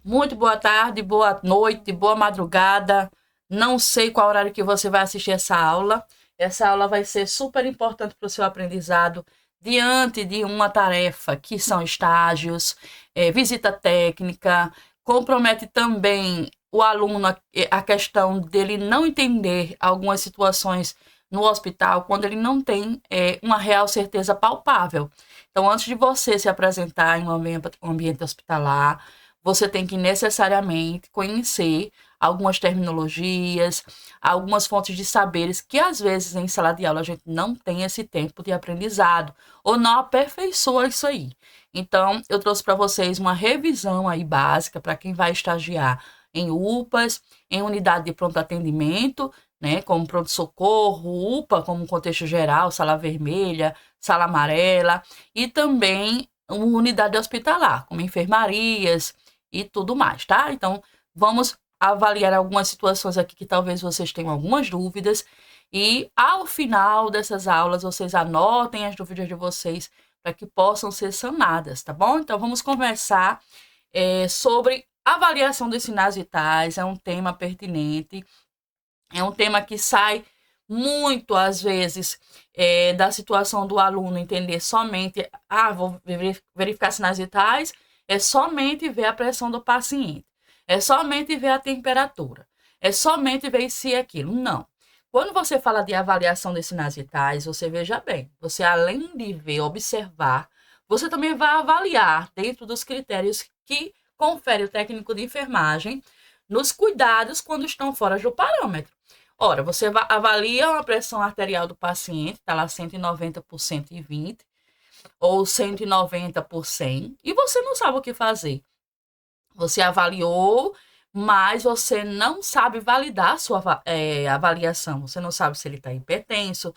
Muito boa tarde, boa noite, boa madrugada. Não sei qual horário que você vai assistir essa aula. Essa aula vai ser super importante para o seu aprendizado diante de uma tarefa que são estágios, visita técnica, compromete também o aluno a questão dele não entender algumas situações no hospital quando ele não tem uma real certeza palpável. Então, antes de você se apresentar em um ambiente hospitalar, você tem que necessariamente conhecer algumas terminologias, algumas fontes de saberes que às vezes em sala de aula a gente não tem esse tempo de aprendizado ou não aperfeiçoa isso aí. Então, eu trouxe para vocês uma revisão aí básica para quem vai estagiar em UPAs, em unidade de pronto atendimento, né, como pronto-socorro, UPA como contexto geral, sala vermelha, sala amarela, e também uma unidade hospitalar, como enfermarias e tudo mais, tá? Então, vamos avaliar algumas situações aqui que talvez vocês tenham algumas dúvidas, e ao final dessas aulas, vocês anotem as dúvidas de vocês para que possam ser sanadas, tá bom? Então, vamos conversar sobre avaliação dos sinais vitais, é um tema pertinente, é um tema que sai muito, às vezes, da situação do aluno entender somente, vou verificar sinais vitais, é somente ver a pressão do paciente, é somente ver a temperatura, é somente ver se é aquilo. Não. Quando você fala de avaliação de sinais vitais, você veja bem, você além de ver, observar, você também vai avaliar dentro dos critérios que confere o técnico de enfermagem nos cuidados quando estão fora do parâmetro. Ora, você avalia a pressão arterial do paciente, está lá 190 por 120, ou 190 por 100, e você não sabe o que fazer. Você avaliou, mas você não sabe validar a sua avaliação. Você não sabe se ele está hipertenso,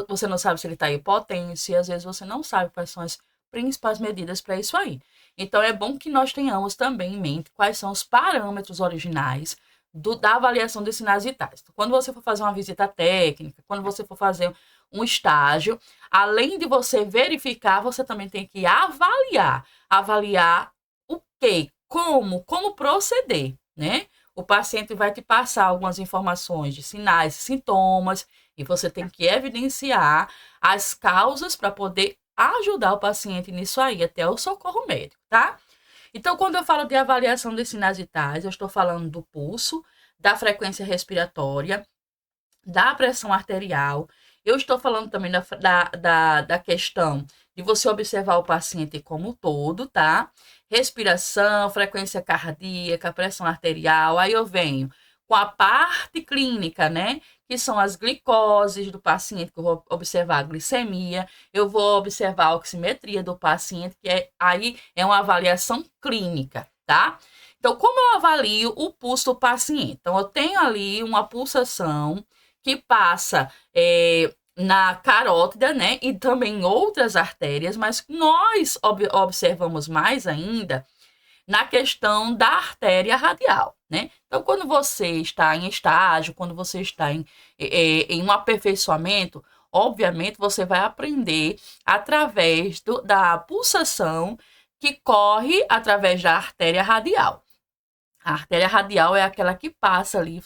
você não sabe se ele está hipotenso, e às vezes você não sabe quais são as principais medidas para isso aí. Então, é bom que nós tenhamos também em mente quais são os parâmetros originais da avaliação dos sinais vitais. Então, quando você for fazer uma visita técnica, quando você for fazer um estágio, além de você verificar, você também tem que avaliar. Avaliar o quê? Como proceder, né? O paciente vai te passar algumas informações de sinais, sintomas, e você tem que evidenciar as causas para poder ajudar o paciente nisso aí, até o socorro médico, tá? Então, quando eu falo de avaliação de sinais vitais, eu estou falando do pulso, da frequência respiratória, da pressão arterial. Eu estou falando também da questão de você observar o paciente como um todo, tá? Respiração, frequência cardíaca, pressão arterial. Aí eu venho com a parte clínica, né? Que são as glicoses do paciente, que eu vou observar a glicemia, eu vou observar a oximetria do paciente, aí é uma avaliação clínica, tá? Então, como eu avalio o pulso do paciente? Então, eu tenho ali uma pulsação que passa na carótida, né? E também em outras artérias, mas nós observamos mais ainda na questão da artéria radial, né? Então, quando você está em estágio, quando você está em um aperfeiçoamento, obviamente você vai aprender através da pulsação que corre através da artéria radial. A artéria radial é aquela que passa ali,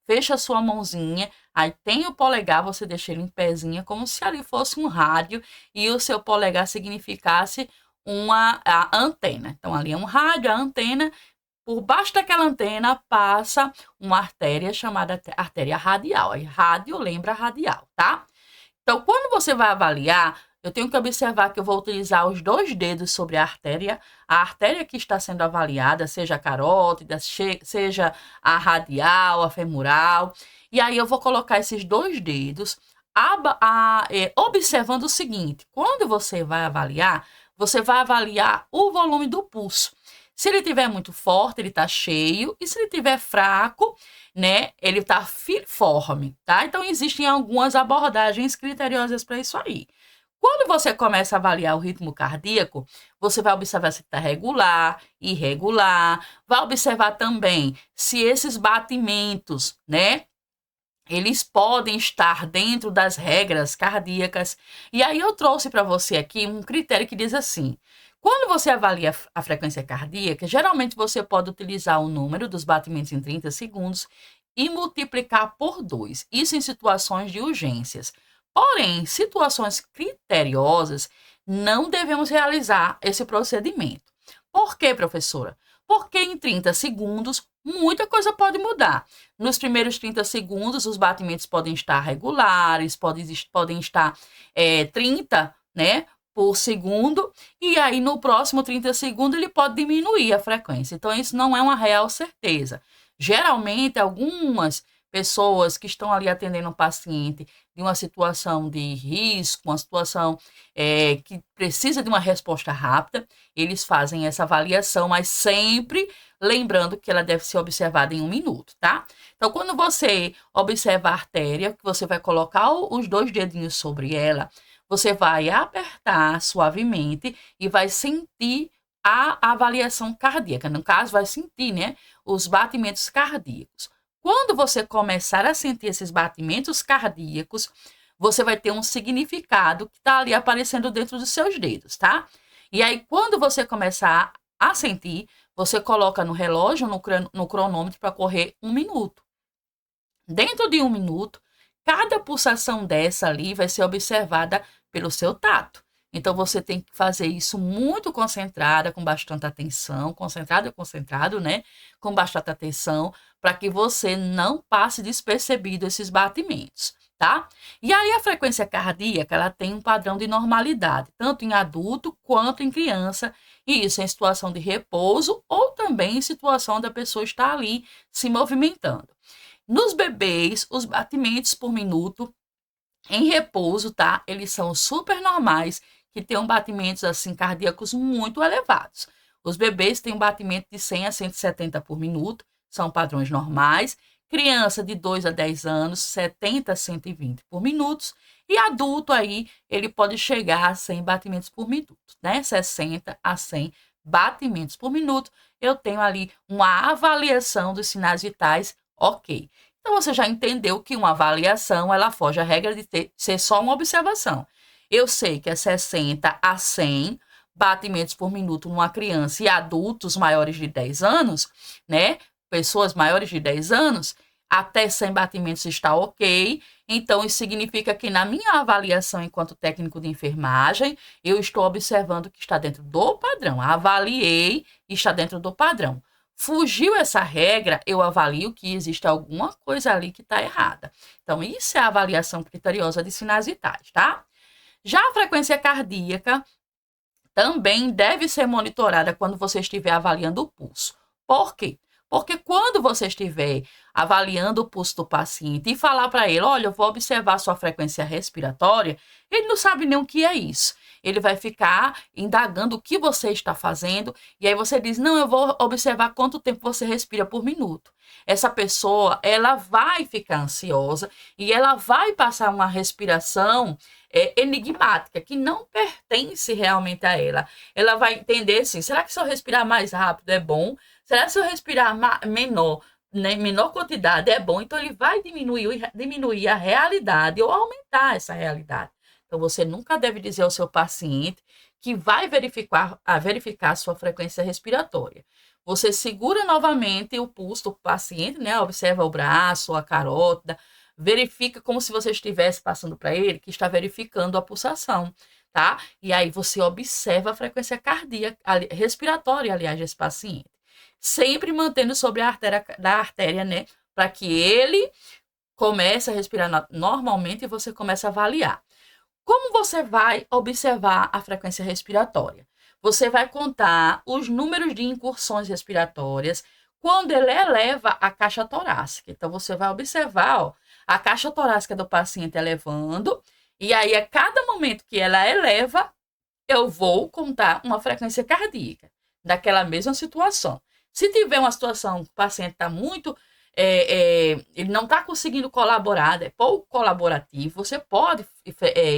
fecha a sua mãozinha, aí tem o polegar, você deixa ele em pezinha, como se ali fosse um rádio e o seu polegar significasse a antena. Então, ali é um rádio, a antena, por baixo daquela antena passa uma artéria chamada artéria radial. Aí, rádio lembra radial, tá? Então, quando você vai avaliar, eu tenho que observar que eu vou utilizar os dois dedos sobre a artéria que está sendo avaliada, seja a carótida, seja a radial, a femoral, e aí eu vou colocar esses dois dedos observando o seguinte: quando você vai avaliar o volume do pulso. Se ele estiver muito forte, ele está cheio, e se ele estiver fraco, né, ele está filiforme, tá? Então, existem algumas abordagens criteriosas para isso aí. Quando você começa a avaliar o ritmo cardíaco, você vai observar se está regular, irregular, vai observar também se esses batimentos, né, eles podem estar dentro das regras cardíacas. E aí eu trouxe para você aqui um critério que diz assim: Quando você avalia a frequência cardíaca, geralmente você pode utilizar o número dos batimentos em 30 segundos e multiplicar por 2. Isso em situações de urgências. Porém, em situações criteriosas, não devemos realizar esse procedimento. Por quê, professora? Porque em 30 segundos, muita coisa pode mudar. Nos primeiros 30 segundos, os batimentos podem estar regulares, podem estar 30, né, por segundo, e aí no próximo 30 segundos ele pode diminuir a frequência. Então, isso não é uma real certeza. Geralmente, algumas pessoas que estão ali atendendo um paciente de uma situação de risco, uma situação que precisa de uma resposta rápida, eles fazem essa avaliação, mas sempre lembrando que ela deve ser observada em 1 minuto, tá? Então, quando você observa a artéria, que você vai colocar os 2 dedinhos sobre ela, você vai apertar suavemente e vai sentir a avaliação cardíaca. No caso, vai sentir, né, os batimentos cardíacos. Quando você começar a sentir esses batimentos cardíacos, você vai ter um significado que está ali aparecendo dentro dos seus dedos, tá? E aí, quando você começar a sentir, você coloca no relógio, no cronômetro, para correr 1 minuto. Dentro de 1 minuto, cada pulsação dessa ali vai ser observada pelo seu tato. Então, você tem que fazer isso muito concentrada, com bastante atenção, concentrado, né? Com bastante atenção, para que você não passe despercebido esses batimentos, tá? E aí, a frequência cardíaca, ela tem um padrão de normalidade, tanto em adulto quanto em criança, e isso em situação de repouso ou também em situação da pessoa estar ali se movimentando. Nos bebês, os batimentos por minuto em repouso, tá? Eles são super normais, que tenham batimentos assim cardíacos muito elevados. Os bebês têm um batimento de 100 a 170 por minuto, são padrões normais. Criança de 2 a 10 anos, 70 a 120 por minuto. E adulto aí, ele pode chegar a 100 batimentos por minuto, né? 60 a 100 batimentos por minuto. Eu tenho ali uma avaliação dos sinais vitais, ok. Então, você já entendeu que uma avaliação, ela foge à regra de ser só uma observação. Eu sei que é 60 a 100 batimentos por minuto numa criança e adultos maiores de 10 anos, né? Pessoas maiores de 10 anos, até 100 batimentos está ok. Então, isso significa que na minha avaliação enquanto técnico de enfermagem, eu estou observando que está dentro do padrão. Avaliei e está dentro do padrão. Fugiu essa regra, eu avalio que existe alguma coisa ali que está errada. Então, isso é a avaliação criteriosa de sinais vitais, tá? Já a frequência cardíaca também deve ser monitorada quando você estiver avaliando o pulso. Por quê? Porque quando você estiver avaliando o pulso do paciente e falar para ele, olha, eu vou observar sua frequência respiratória, ele não sabe nem o que é isso. Ele vai ficar indagando o que você está fazendo, e aí você diz, não, eu vou observar quanto tempo você respira por minuto. Essa pessoa, ela vai ficar ansiosa e ela vai passar uma respiração enigmática, que não pertence realmente a ela. Ela vai entender assim, será que se eu respirar mais rápido é bom? Será que se eu respirar menor, né, menor quantidade é bom? Então, ele vai diminuir a realidade ou aumentar essa realidade. Então, você nunca deve dizer ao seu paciente que vai verificar a sua frequência respiratória. Você segura novamente o pulso do paciente, né? Observa o braço, a carótida, verifica como se você estivesse passando para ele que está verificando a pulsação, tá? E aí você observa a frequência cardíaca, respiratória, aliás, desse paciente. Sempre mantendo sobre a artéria, né? Para que ele comece a respirar normalmente e você comece a avaliar. Como você vai observar a frequência respiratória? Você vai contar os números de incursões respiratórias quando ele eleva a caixa torácica. Então, você vai observar, ó, a caixa torácica do paciente elevando, e aí, a cada momento que ela eleva, eu vou contar uma frequência cardíaca daquela mesma situação. Se tiver uma situação que o paciente está muito, ele não está conseguindo colaborar, é pouco colaborativo, você pode,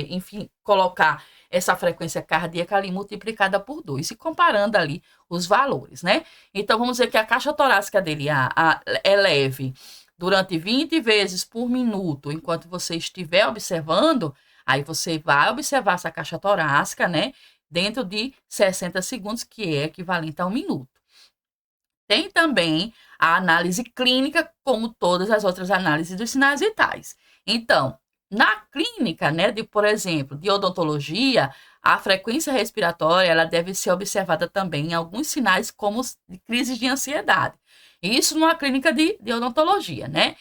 enfim, colocar essa frequência cardíaca ali multiplicada por 2 e comparando ali os valores, né? Então, vamos dizer que a caixa torácica dele eleve durante 20 vezes por minuto, enquanto você estiver observando, aí você vai observar essa caixa torácica, né? dentro de 60 segundos, que é equivalente a 1 minuto. Tem também a análise clínica, como todas as outras análises dos sinais vitais. Então, na clínica, né, por exemplo, de odontologia, a frequência respiratória ela deve ser observada também em alguns sinais, como crises de ansiedade. Isso numa clínica de odontologia, né?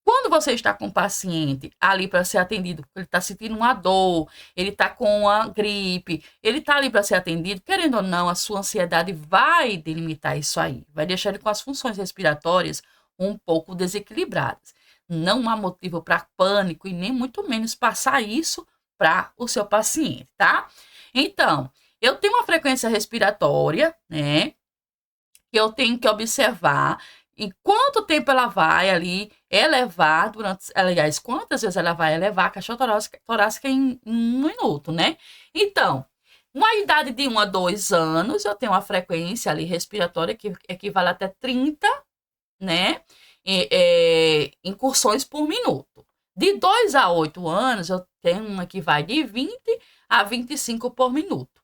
Quando você está com um paciente ali para ser atendido, ele está sentindo uma dor, ele está com uma gripe, ele está ali para ser atendido, querendo ou não, a sua ansiedade vai delimitar isso aí, vai deixar ele com as funções respiratórias um pouco desequilibradas. Não há motivo para pânico e nem muito menos passar isso para o seu paciente, tá? Então, eu tenho uma frequência respiratória, né, que eu tenho que observar em quanto tempo ela vai ali elevar aliás, quantas vezes ela vai elevar a caixa torácica em 1 minuto, né? Então, uma idade de 1 a 2 anos, eu tenho uma frequência ali respiratória que equivale até 30, né? Incursões por minuto. De 2 a 8 anos, eu tenho uma que vai de 20 a 25 por minuto.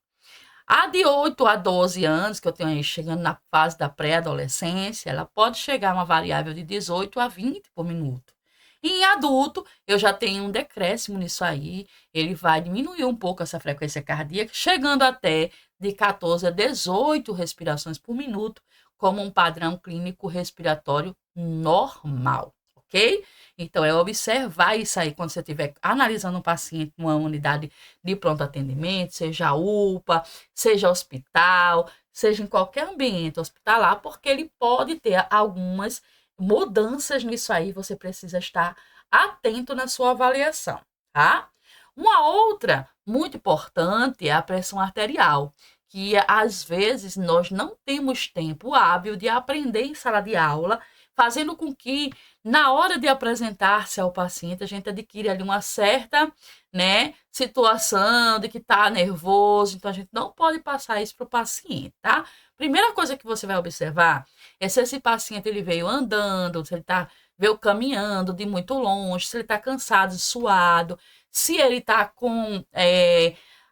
A de 8 a 12 anos, que eu tenho aí chegando na fase da pré-adolescência, ela pode chegar a uma variável de 18 a 20 por minuto. E em adulto, eu já tenho um decréscimo nisso aí, ele vai diminuir um pouco essa frequência cardíaca, chegando até de 14 a 18 respirações por minuto, como um padrão clínico respiratório normal, ok? Então, é observar isso aí quando você estiver analisando um paciente numa unidade de pronto atendimento, seja UPA, seja hospital, seja em qualquer ambiente hospitalar, porque ele pode ter algumas mudanças nisso aí, você precisa estar atento na sua avaliação, tá? Uma outra muito importante é a pressão arterial, que às vezes nós não temos tempo hábil de aprender em sala de aula, fazendo com que, na hora de apresentar-se ao paciente, a gente adquire ali uma certa, né, situação de que está nervoso. Então, a gente não pode passar isso para o paciente, tá? Primeira coisa que você vai observar é se esse paciente ele veio andando, se ele veio caminhando de muito longe, se ele está cansado, suado, se ele está com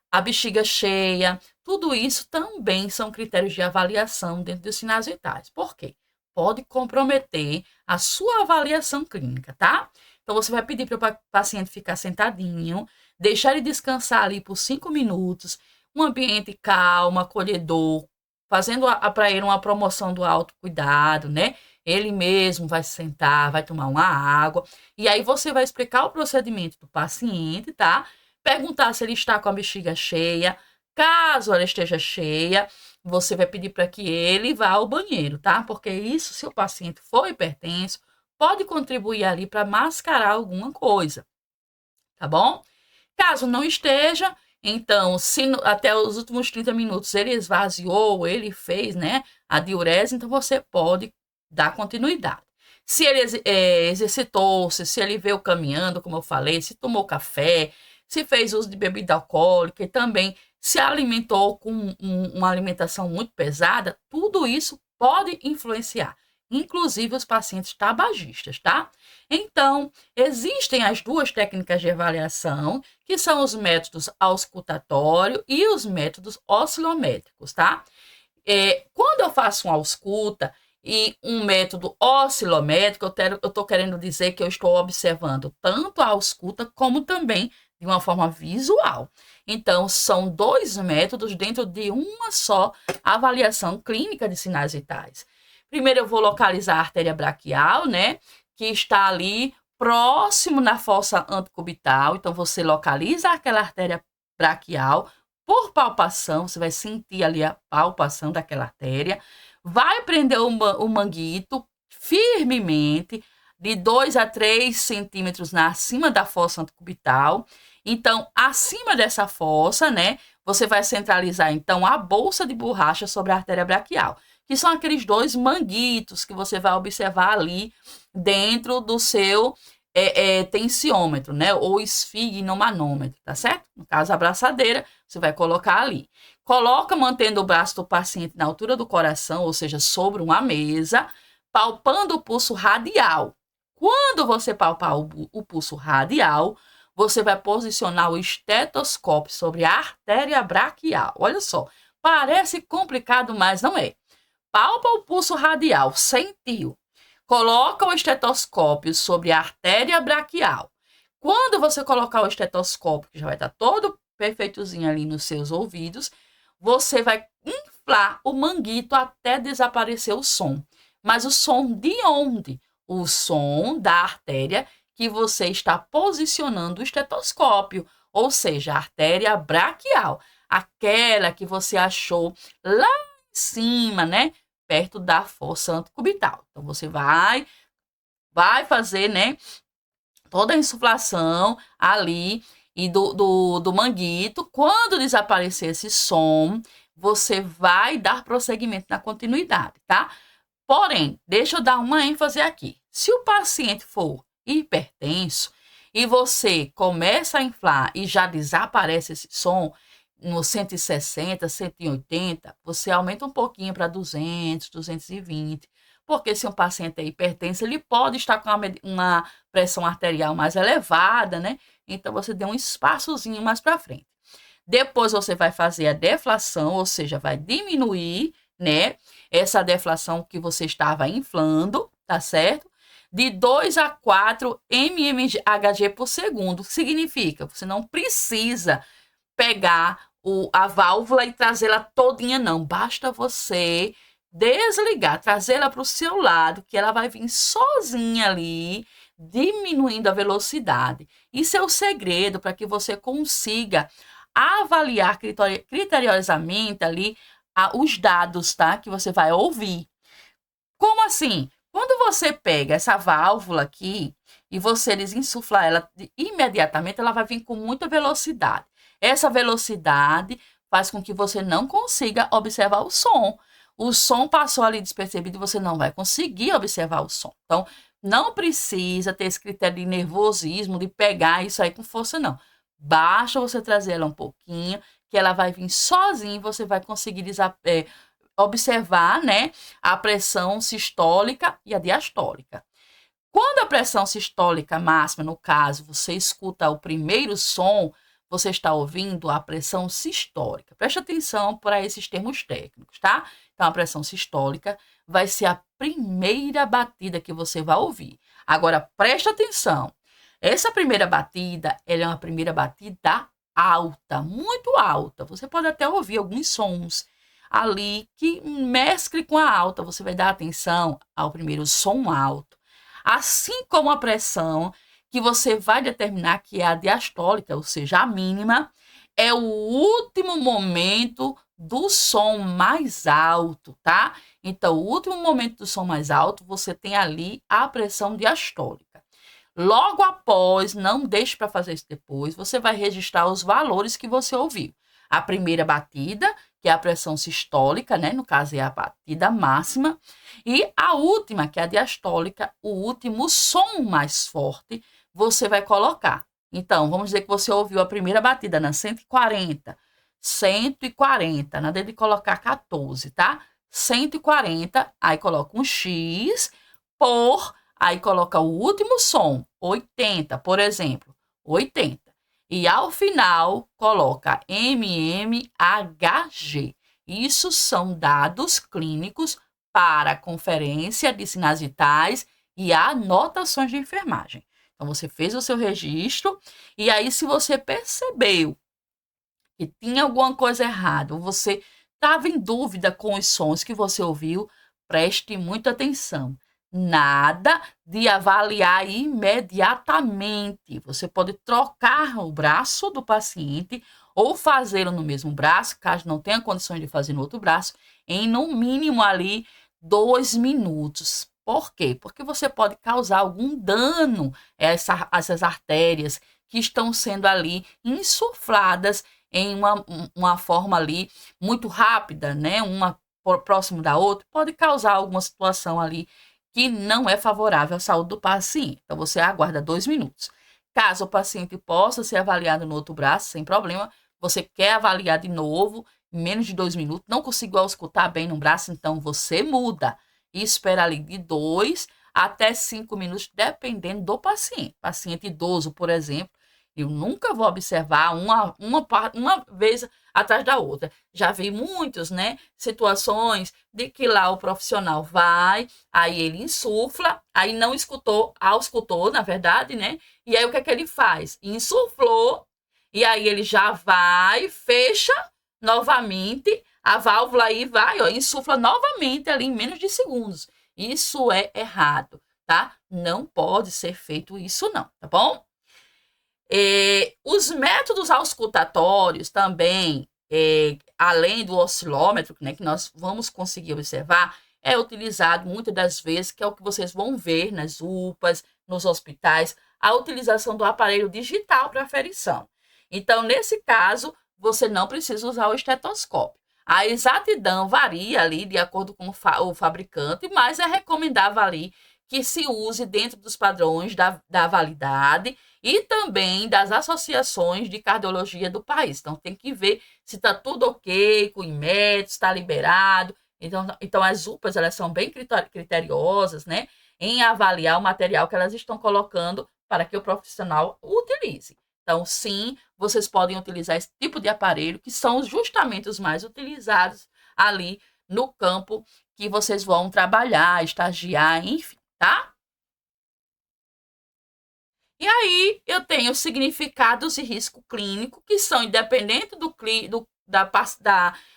a bexiga cheia. Tudo isso também são critérios de avaliação dentro dos sinais vitais. Por quê? Pode comprometer a sua avaliação clínica, tá? Então, você vai pedir para o paciente ficar sentadinho, deixar ele descansar ali por 5 minutos, um ambiente calmo, acolhedor, fazendo para ele uma promoção do autocuidado, né? Ele mesmo vai se sentar, vai tomar uma água, e aí você vai explicar o procedimento do paciente, tá? Perguntar se ele está com a bexiga cheia. Caso ela esteja cheia, você vai pedir para que ele vá ao banheiro, tá? Porque isso, se o paciente for hipertenso, pode contribuir ali para mascarar alguma coisa, tá bom? Caso não esteja, então, se até os últimos 30 minutos ele esvaziou, ele fez, né, a diurese, então você pode dar continuidade. Se ele exercitou-se, se ele veio caminhando, como eu falei, se tomou café, se fez uso de bebida alcoólica e também se alimentou com uma alimentação muito pesada, tudo isso pode influenciar, inclusive os pacientes tabagistas, tá? Então, existem as duas técnicas de avaliação, que são os métodos auscultatório e os métodos oscilométricos, tá? Quando eu faço uma ausculta e um método oscilométrico, eu estou querendo dizer que eu estou observando tanto a ausculta como também de uma forma visual. Então, são dois métodos dentro de uma só avaliação clínica de sinais vitais. Primeiro, eu vou localizar a artéria braquial, né, que está ali próximo na fossa antecubital. Então, você localiza aquela artéria braquial por palpação, você vai sentir ali a palpação daquela artéria. Vai prender o manguito firmemente, de 2 a 3 centímetros acima da fossa antecubital. Então, acima dessa fossa, né, você vai centralizar, então, a bolsa de borracha sobre a artéria braquial, que são aqueles dois manguitos que você vai observar ali dentro do seu tensiômetro, né, ou esfigmomanômetro, tá certo? No caso, a braçadeira, você vai colocar ali. Coloca mantendo o braço do paciente na altura do coração, ou seja, sobre uma mesa, palpando o pulso radial. Quando você palpar o pulso radial, você vai posicionar o estetoscópio sobre a artéria braquial. Olha só, parece complicado, mas não é. Palpa o pulso radial, sentiu. Coloca o estetoscópio sobre a artéria braquial. Quando você colocar o estetoscópio, que já vai estar todo perfeitozinho ali nos seus ouvidos, você vai inflar o manguito até desaparecer o som. Mas o som de onde? O som da artéria que você está posicionando o estetoscópio, ou seja, a artéria braquial, aquela que você achou lá em cima, né? Perto da fossa antecubital. Então, você vai fazer, né? Toda a insuflação ali e do manguito. Quando desaparecer esse som, você vai dar prosseguimento na continuidade, tá? Porém, deixa eu dar uma ênfase aqui. Se o paciente for hipertenso e você começa a inflar e já desaparece esse som, no 160, 180, você aumenta um pouquinho para 200, 220. Porque se um paciente é hipertenso, ele pode estar com uma pressão arterial mais elevada, né? Então, você deu um espaçozinho mais para frente. Depois, você vai fazer a deflação, ou seja, vai diminuir, né? Essa deflação que você estava inflando, tá certo? De 2 a 4 mmHg por segundo. Significa, você não precisa pegar a válvula e trazê-la todinha, não. Basta você desligar, trazê-la para o seu lado, que ela vai vir sozinha ali, diminuindo a velocidade. Isso é o segredo para que você consiga avaliar criteriosamente ali os dados, tá? Que você vai ouvir. Como assim? Quando você pega essa válvula aqui e você desinsuflar ela imediatamente, ela vai vir com muita velocidade. Essa velocidade faz com que você não consiga observar o som. O som passou ali despercebido e você não vai conseguir observar o som. Então, não precisa ter esse critério de nervosismo, de pegar isso aí com força, não. Basta você trazer ela um pouquinho, que ela vai vir sozinha e você vai conseguir observar, né, a pressão sistólica e a diastólica. Quando a pressão sistólica máxima, no caso, você escuta o primeiro som, você está ouvindo a pressão sistólica. Preste atenção para esses termos técnicos, tá? Então, a pressão sistólica vai ser a primeira batida que você vai ouvir. Agora, preste atenção. Essa primeira batida, ela é uma primeira batida alta, muito alta. Você pode até ouvir alguns sons ali que mescle com a alta. Você vai dar atenção ao primeiro som alto. Assim como a pressão que você vai determinar que é a diastólica, ou seja, a mínima, é o último momento do som mais alto, tá? Então, o último momento do som mais alto, você tem ali a pressão diastólica. Logo após, não deixe para fazer isso depois, você vai registrar os valores que você ouviu. A primeira batida, que é a pressão sistólica, né? No caso, é a batida máxima. E a última, que é a diastólica, o último som mais forte, você vai colocar. Então, vamos dizer que você ouviu a primeira batida na 140, 140, nada de colocar 14, tá? 140, aí coloca um X por, aí coloca o último som, 80, por exemplo, 80. E ao final, coloca mmHg. Isso são dados clínicos para conferência de sinais vitais e anotações de enfermagem. Então, você fez o seu registro e aí, se você percebeu que tinha alguma coisa errada, ou você estava em dúvida com os sons que você ouviu, preste muita atenção. Nada de avaliar imediatamente. Você pode trocar o braço do paciente ou fazê-lo no mesmo braço, caso não tenha condições de fazer no outro braço, em no mínimo ali 2 minutos. Por quê? Porque você pode causar algum dano a essas artérias que estão sendo ali insufladas em uma forma ali muito rápida, né? Uma próximo da outra, pode causar alguma situação ali que não é favorável à saúde do paciente. Então, você aguarda 2 minutos. Caso o paciente possa ser avaliado no outro braço, sem problema, você quer avaliar de novo, em menos de 2 minutos, não conseguiu escutar bem no braço, então você muda e espera ali de 2 até 5 minutos, dependendo do paciente. Paciente idoso, por exemplo, Eu nunca vou observar uma vez atrás da outra. Já vi muitos, né, situações de que lá o profissional vai, aí ele insufla, aí não escutou, auscultou, na verdade, né? E aí o que é que ele faz? Insuflou, e aí ele já vai, fecha novamente a válvula aí vai, ó, insufla novamente ali em menos de segundos. Isso é errado, tá? Não pode ser feito isso não, tá bom? Os métodos auscultatórios também, além do oscilômetro, né, que nós vamos conseguir observar, é utilizado muitas das vezes, que é o que vocês vão ver nas UPAs, nos hospitais, a utilização do aparelho digital para aferição. Então, nesse caso, você não precisa usar o estetoscópio. A exatidão varia ali de acordo com o fabricante, mas é recomendável ali que se use dentro dos padrões da validade e também das associações de cardiologia do país. Então, tem que ver se está tudo ok com o INMET, está liberado. Então, as UPAs, elas são bem criteriosas, né, em avaliar o material que elas estão colocando para que o profissional utilize. Então, sim, vocês podem utilizar esse tipo de aparelho, que são justamente os mais utilizados ali no campo que vocês vão trabalhar, estagiar, enfim, tá? E aí, eu tenho significados e risco clínico, que são independentes da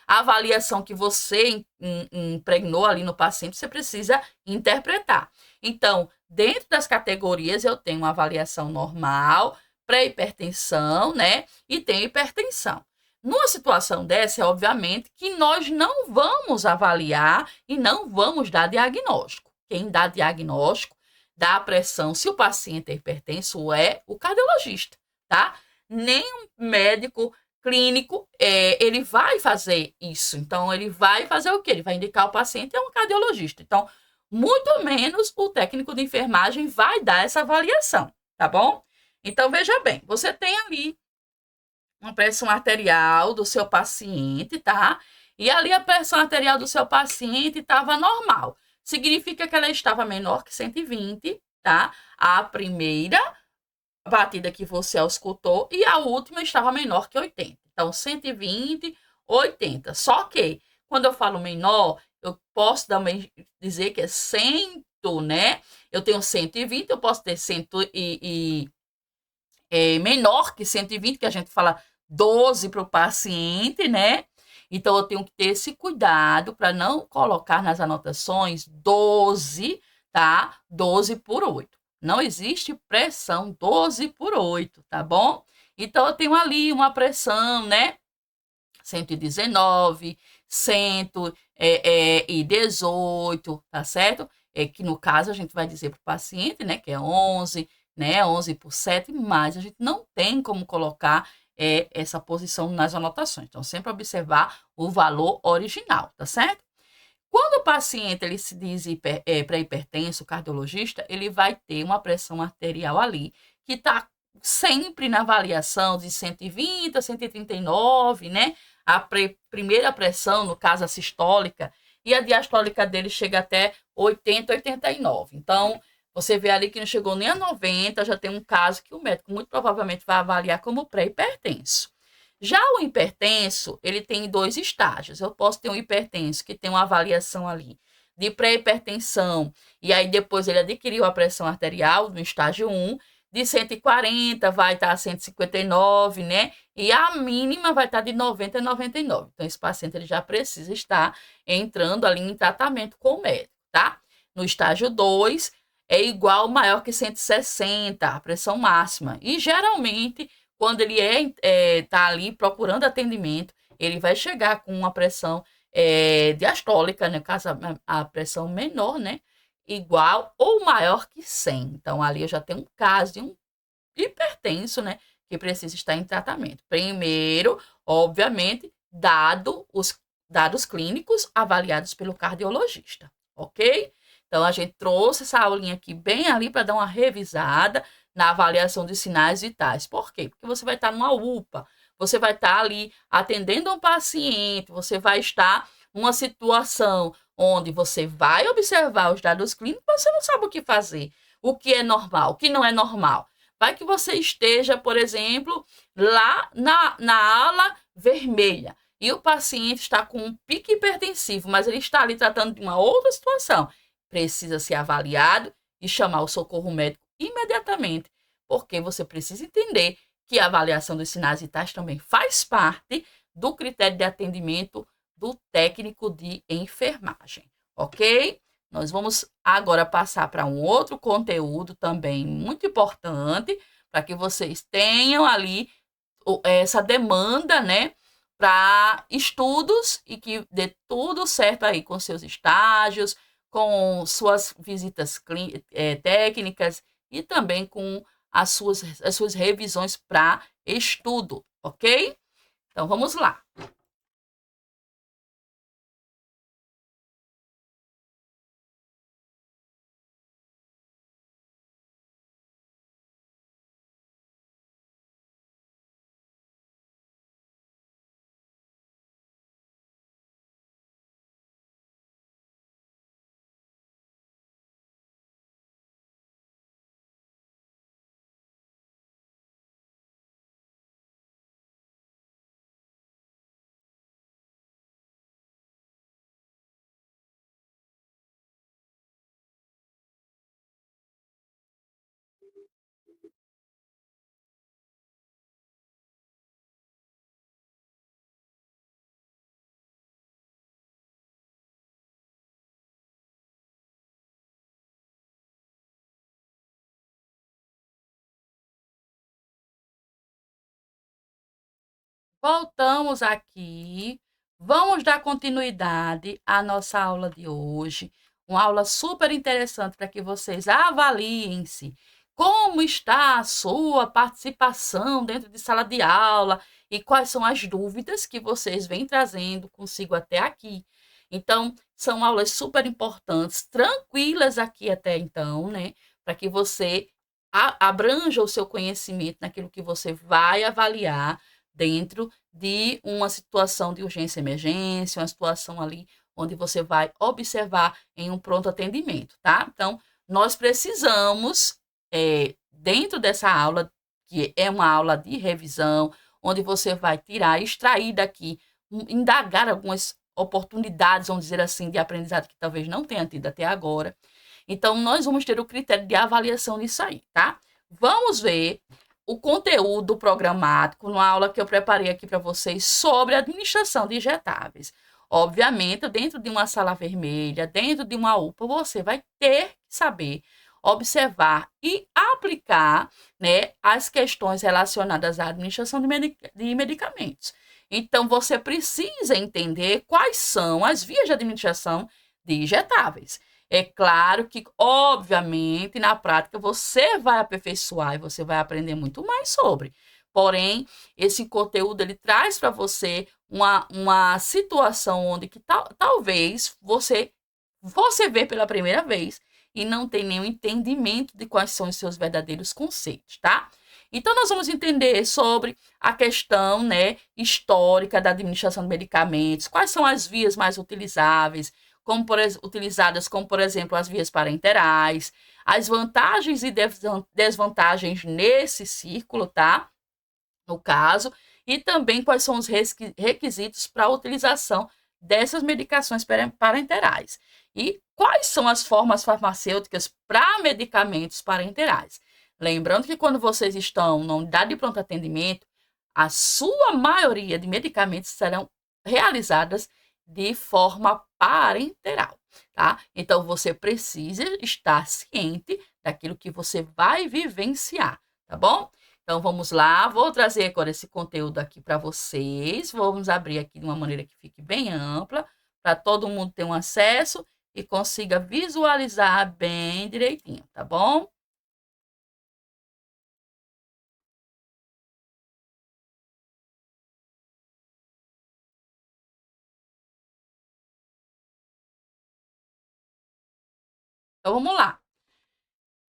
avaliação que você impregnou ali no paciente, você precisa interpretar. Então, dentro das categorias, eu tenho uma avaliação normal, pré-hipertensão, né? E tem hipertensão. Numa situação dessa, obviamente, que nós não vamos avaliar e não vamos dar diagnóstico. Quem dá diagnóstico da pressão, se o paciente é hipertenso, é o cardiologista, tá? Nem um médico clínico, ele vai fazer isso. Então, ele vai fazer o quê? Ele vai indicar o paciente a um cardiologista. Então, muito menos o técnico de enfermagem vai dar essa avaliação, tá bom? Então, veja bem, você tem ali uma pressão arterial do seu paciente, tá? E ali a pressão arterial do seu paciente estava normal. Significa que ela estava menor que 120, tá? A primeira batida que você auscultou e a última estava menor que 80. Então, 120, 80. Só que, quando eu falo menor, eu posso também dizer que é 100, né? Eu tenho 120, eu posso ter 100 menor que 120, que a gente fala 12 para o paciente, né? Então, eu tenho que ter esse cuidado para não colocar nas anotações 12, tá? 12 por 8. Não existe pressão 12 por 8, tá bom? Então, eu tenho ali uma pressão, né? 119, 118, tá certo? Que no caso a gente vai dizer para o paciente, né? Que é 11, né? 11 por 7, mas a gente não tem como colocar essa posição nas anotações. Então, sempre observar o valor original, tá certo? Quando o paciente ele se diz pré-hipertenso, o cardiologista, ele vai ter uma pressão arterial ali, que está sempre na avaliação de 120 a 139, né? A primeira pressão, no caso a sistólica, e a diastólica dele chega até 80, 89. Então, você vê ali que não chegou nem a 90, já tem um caso que o médico muito provavelmente vai avaliar como pré-hipertenso. Já o hipertenso, ele tem 2 estágios. Eu posso ter um hipertenso que tem uma avaliação ali de pré-hipertensão, e aí depois ele adquiriu a pressão arterial no estágio 1, de 140 vai estar a 159, né? E a mínima vai estar de 90 a 99. Então, esse paciente ele já precisa estar entrando ali em tratamento com o médico, tá? No estágio 2, é igual maior que 160, a pressão máxima. E geralmente, quando ele tá ali procurando atendimento, ele vai chegar com uma pressão diastólica, né? No caso, a pressão menor, né? Igual ou maior que 100. Então, ali eu já tenho um caso de um hipertenso, né? Que precisa estar em tratamento. Primeiro, obviamente, dado os dados clínicos avaliados pelo cardiologista, ok? Então, a gente trouxe essa aulinha aqui bem ali para dar uma revisada na avaliação de sinais vitais. Por quê? Porque você vai estar numa UPA, você vai estar ali atendendo um paciente, você vai estar numa situação onde você vai observar os dados clínicos, você não sabe o que fazer, o que é normal, o que não é normal. Vai que você esteja, por exemplo, lá na ala vermelha e o paciente está com um pique hipertensivo, mas ele está ali tratando de uma outra situação. Precisa ser avaliado e chamar o socorro médico imediatamente, porque você precisa entender que a avaliação dos sinais vitais também faz parte do critério de atendimento do técnico de enfermagem, ok? Nós vamos agora passar para um outro conteúdo também muito importante, para que vocês tenham ali essa demanda, né, para estudos e que dê tudo certo aí com seus estágios, com suas visitas técnicas e também com as suas revisões para estudo, ok? Então, vamos lá. Voltamos aqui. Vamos dar continuidade à nossa aula de hoje. Uma aula super interessante para que vocês avaliem-se. Como está a sua participação dentro de sala de aula e quais são as dúvidas que vocês vêm trazendo consigo até aqui. Então, são aulas super importantes, tranquilas aqui até então, né? Para que você abranja o seu conhecimento naquilo que você vai avaliar dentro de uma situação de urgência e emergência, uma situação ali onde você vai observar em um pronto atendimento, tá? Então, nós precisamos, dentro dessa aula, que é uma aula de revisão, onde você vai tirar, extrair daqui, indagar algumas oportunidades, vamos dizer assim, de aprendizado que talvez não tenha tido até agora. Então, nós vamos ter o critério de avaliação disso aí, tá? Vamos ver o conteúdo programático numa aula que eu preparei aqui para vocês sobre administração de injetáveis. Obviamente, dentro de uma sala vermelha, dentro de uma UPA, você vai ter que saber observar e aplicar, né, as questões relacionadas à administração de medicamentos. Então, você precisa entender quais são as vias de administração de injetáveis. É claro que, obviamente, na prática você vai aperfeiçoar e você vai aprender muito mais sobre. Porém, esse conteúdo ele traz para você uma situação onde que talvez você vê pela primeira vez e não tem nenhum entendimento de quais são os seus verdadeiros conceitos, tá? Então, nós vamos entender sobre a questão, né, histórica da administração de medicamentos, quais são as vias mais utilizáveis, utilizadas como, por exemplo, as vias parenterais, as vantagens e desvantagens nesse círculo, tá? No caso, e também quais são os requisitos para a utilização dessas medicações parenterais. E quais são as formas farmacêuticas para medicamentos parenterais. Lembrando que quando vocês estão na unidade de pronto atendimento, a sua maioria de medicamentos serão realizadas de forma parenteral, tá? Então, você precisa estar ciente daquilo que você vai vivenciar, tá bom? Então, vamos lá. Vou trazer agora esse conteúdo aqui para vocês. Vamos abrir aqui de uma maneira que fique bem ampla, para todo mundo ter um acesso e consiga visualizar bem direitinho, tá bom? Então, vamos lá.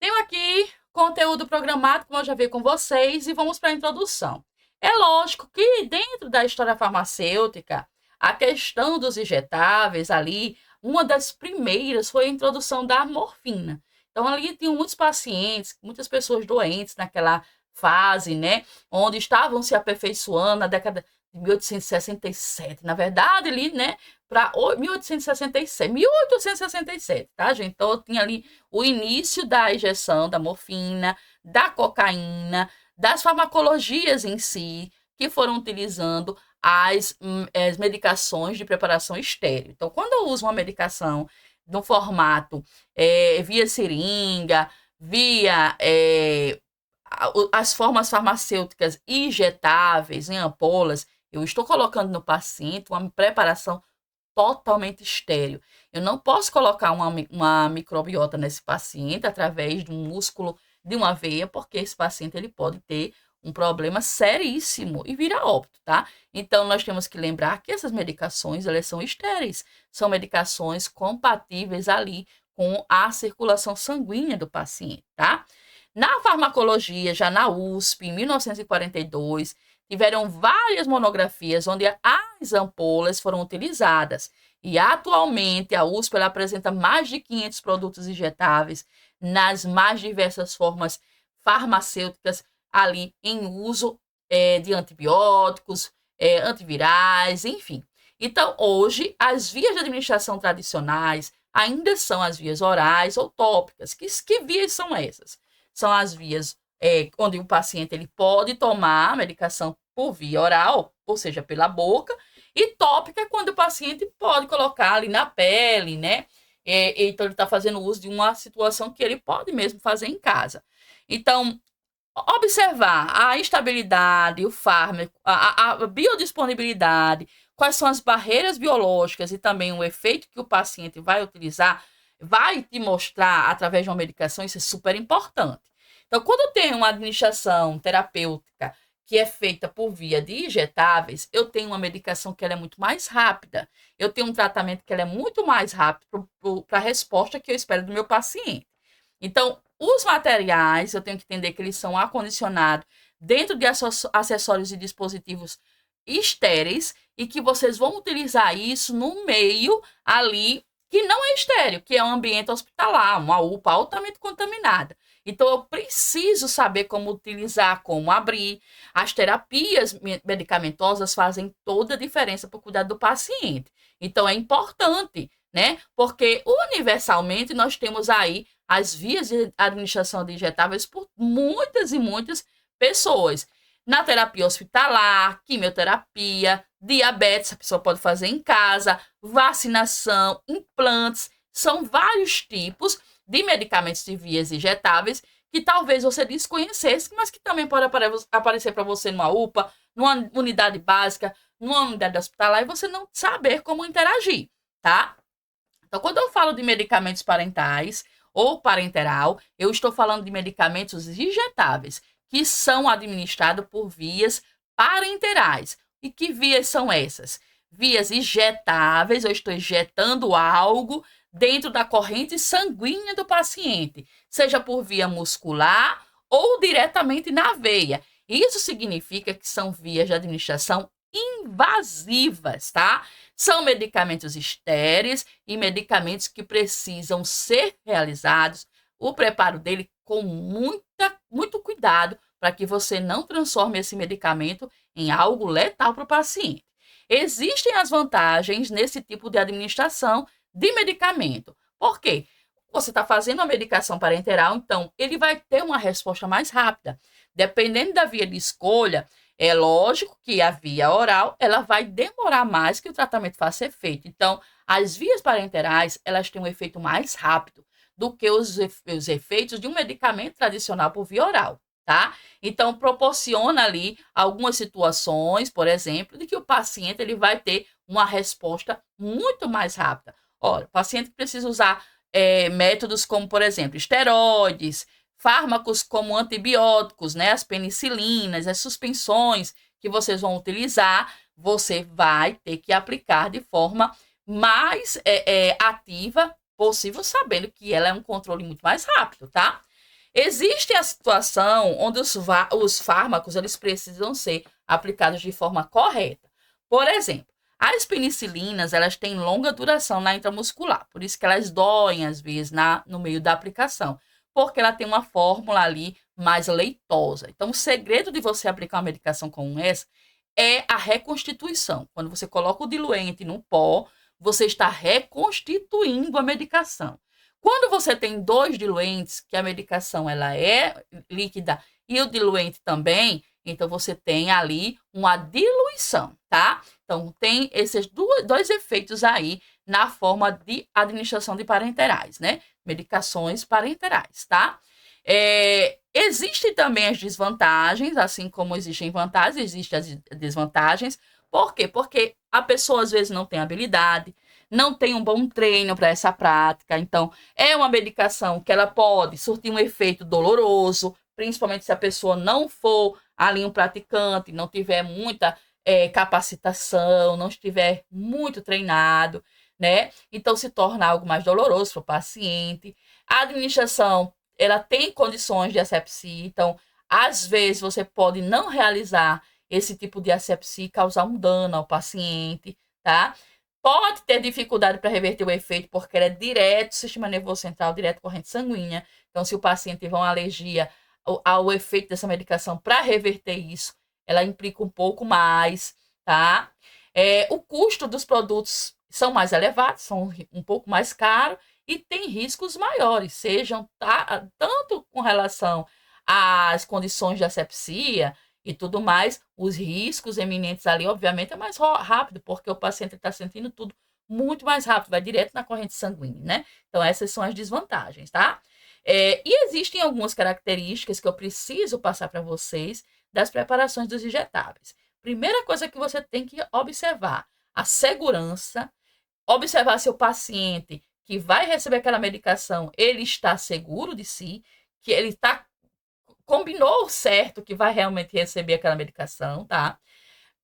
Tenho aqui conteúdo programado, como eu já vi com vocês, e vamos para a introdução. É lógico que dentro da história farmacêutica, a questão dos injetáveis ali, uma das primeiras foi a introdução da morfina. Então, ali tinham muitos pacientes, muitas pessoas doentes naquela fase, né? Onde estavam se aperfeiçoando na década de 1867. Na verdade, ali, né? Para 1867, tá, gente? Então, tinha ali o início da injeção da morfina, da cocaína, das farmacologias em si, que foram utilizando as medicações de preparação estéril. Então, quando eu uso uma medicação no formato via seringa, via as formas farmacêuticas injetáveis em ampolas, eu estou colocando no paciente uma preparação totalmente estéril. Eu não posso colocar uma microbiota nesse paciente através de um músculo de uma veia, porque esse paciente ele pode ter um problema seríssimo e vir a óbito, tá? Então, nós temos que lembrar que essas medicações, elas são estéreis, são medicações compatíveis ali com a circulação sanguínea do paciente, tá? Na farmacologia, já na USP, em 1942, tiveram várias monografias onde as ampolas foram utilizadas. E atualmente a USP ela apresenta mais de 500 produtos injetáveis nas mais diversas formas farmacêuticas ali em uso de antibióticos, antivirais, enfim. Então, hoje, as vias de administração tradicionais ainda são as vias orais ou tópicas. Que vias são essas? São as vias onde o paciente ele pode tomar a medicação por via oral, ou seja, pela boca, e tópica é quando o paciente pode colocar ali na pele, né? Então, ele está fazendo uso de uma situação que ele pode mesmo fazer em casa. Então, observar a estabilidade, o fármaco, a biodisponibilidade, quais são as barreiras biológicas e também o efeito que o paciente vai utilizar, vai te mostrar através de uma medicação, isso é super importante. Então, quando tem uma administração terapêutica que é feita por via de injetáveis, eu tenho uma medicação que ela é muito mais rápida. Eu tenho um tratamento que ela é muito mais rápido para a resposta que eu espero do meu paciente. Então, os materiais, eu tenho que entender que eles são acondicionados dentro de acessórios e dispositivos estéreis e que vocês vão utilizar isso no meio ali que não é estéril, que é um ambiente hospitalar, uma UPA altamente contaminada. Então, eu preciso saber como utilizar, como abrir. As terapias medicamentosas fazem toda a diferença para o cuidado do paciente. Então, é importante, né? Porque universalmente nós temos aí as vias de administração de injetáveis por muitas e muitas pessoas. Na terapia hospitalar, quimioterapia, diabetes, a pessoa pode fazer em casa, vacinação, implantes, são vários tipos de medicamentos de vias injetáveis que talvez você desconhecesse, mas que também pode aparecer para você numa UPA, numa unidade básica, numa unidade hospitalar e você não saber como interagir, tá? Então, quando eu falo de medicamentos parentais ou parenteral, eu estou falando de medicamentos injetáveis, que são administrados por vias parenterais. E que vias são essas? Vias injetáveis, eu estou injetando algo dentro da corrente sanguínea do paciente, seja por via muscular ou diretamente na veia. Isso significa que são vias de administração invasivas, tá? São medicamentos estéreis e medicamentos que precisam ser realizados, o preparo dele com muito cuidado para que você não transforme esse medicamento em algo letal para o paciente. Existem as vantagens nesse tipo de administração de medicamento. Por quê? Você está fazendo uma medicação parenteral, então ele vai ter uma resposta mais rápida. Dependendo da via de escolha, é lógico que a via oral ela vai demorar mais que o tratamento faça efeito. Então, as vias parenterais elas têm um efeito mais rápido do que os efeitos de um medicamento tradicional por via oral, tá? Então, proporciona ali algumas situações, por exemplo, de que o paciente ele vai ter uma resposta muito mais rápida. Olha, o paciente precisa usar métodos como, por exemplo, esteroides, fármacos como antibióticos, né, as penicilinas, as suspensões que vocês vão utilizar, você vai ter que aplicar de forma mais ativa possível, sabendo que ela é um controle muito mais rápido, tá? Existe a situação onde os fármacos eles precisam ser aplicados de forma correta. Por exemplo, As penicilinas, elas têm longa duração na intramuscular, por isso que elas doem, às vezes, no meio da aplicação, porque ela tem uma fórmula ali mais leitosa. Então, o segredo de você aplicar uma medicação como essa é a reconstituição. Quando você coloca o diluente no pó, você está reconstituindo a medicação. Quando você tem 2 diluentes, que a medicação ela é líquida e o diluente também, então você tem ali uma diluição, tá? Então tem esses dois efeitos aí na forma de administração de parenterais, né? Medicações parenterais, tá? Existem também as desvantagens, assim como existem vantagens, existem as desvantagens. Por quê? Porque a pessoa às vezes não tem habilidade, não tem um bom treino para essa prática. Então, é uma medicação que ela pode surtir um efeito doloroso, principalmente se a pessoa não for ali um praticante, não tiver muita capacitação, não estiver muito treinado, né? Então, se torna algo mais doloroso para o paciente. A administração, ela tem condições de asepsia, então, às vezes, você pode não realizar esse tipo de asepsia e causar um dano ao paciente, tá? Pode ter dificuldade para reverter o efeito, porque ela é direto sistema nervoso central, direto corrente sanguínea. Então, se o paciente tiver uma alergia ao efeito dessa medicação, para reverter isso, ela implica um pouco mais, tá? O custo dos produtos são mais elevados, são um pouco mais caros e tem riscos maiores, sejam tanto com relação às condições de asepsia e tudo mais, os riscos eminentes ali, obviamente, é mais rápido, porque o paciente está sentindo tudo muito mais rápido, vai direto na corrente sanguínea, né? Então, essas são as desvantagens, tá? E existem algumas características que eu preciso passar para vocês das preparações dos injetáveis. Primeira coisa que você tem que observar, a segurança, observar se o paciente que vai receber aquela medicação, ele está seguro de si, que ele combinou certo que vai realmente receber aquela medicação, tá?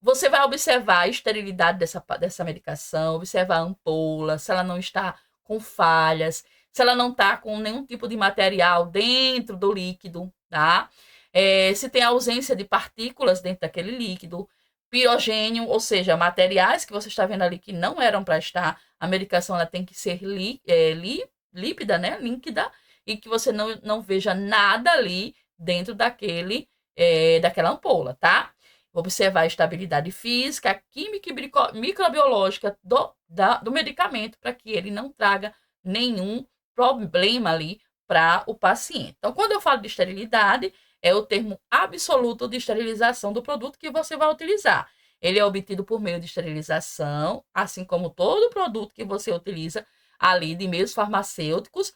Você vai observar a esterilidade dessa medicação, observar a ampola, se ela não está com falhas, se ela não está com nenhum tipo de material dentro do líquido, tá? Se tem ausência de partículas dentro daquele líquido, pirogênio, ou seja, materiais que você está vendo ali que não eram para estar, a medicação ela tem que ser líquida, né? Líquida, e que você não veja nada ali dentro daquela ampola, tá? Observar a estabilidade física, a química e microbiológica do medicamento para que ele não traga nenhum problema ali para o paciente. Então, quando eu falo de esterilidade, é o termo absoluto de esterilização do produto que você vai utilizar. Ele é obtido por meio de esterilização, assim como todo produto que você utiliza ali de meios farmacêuticos,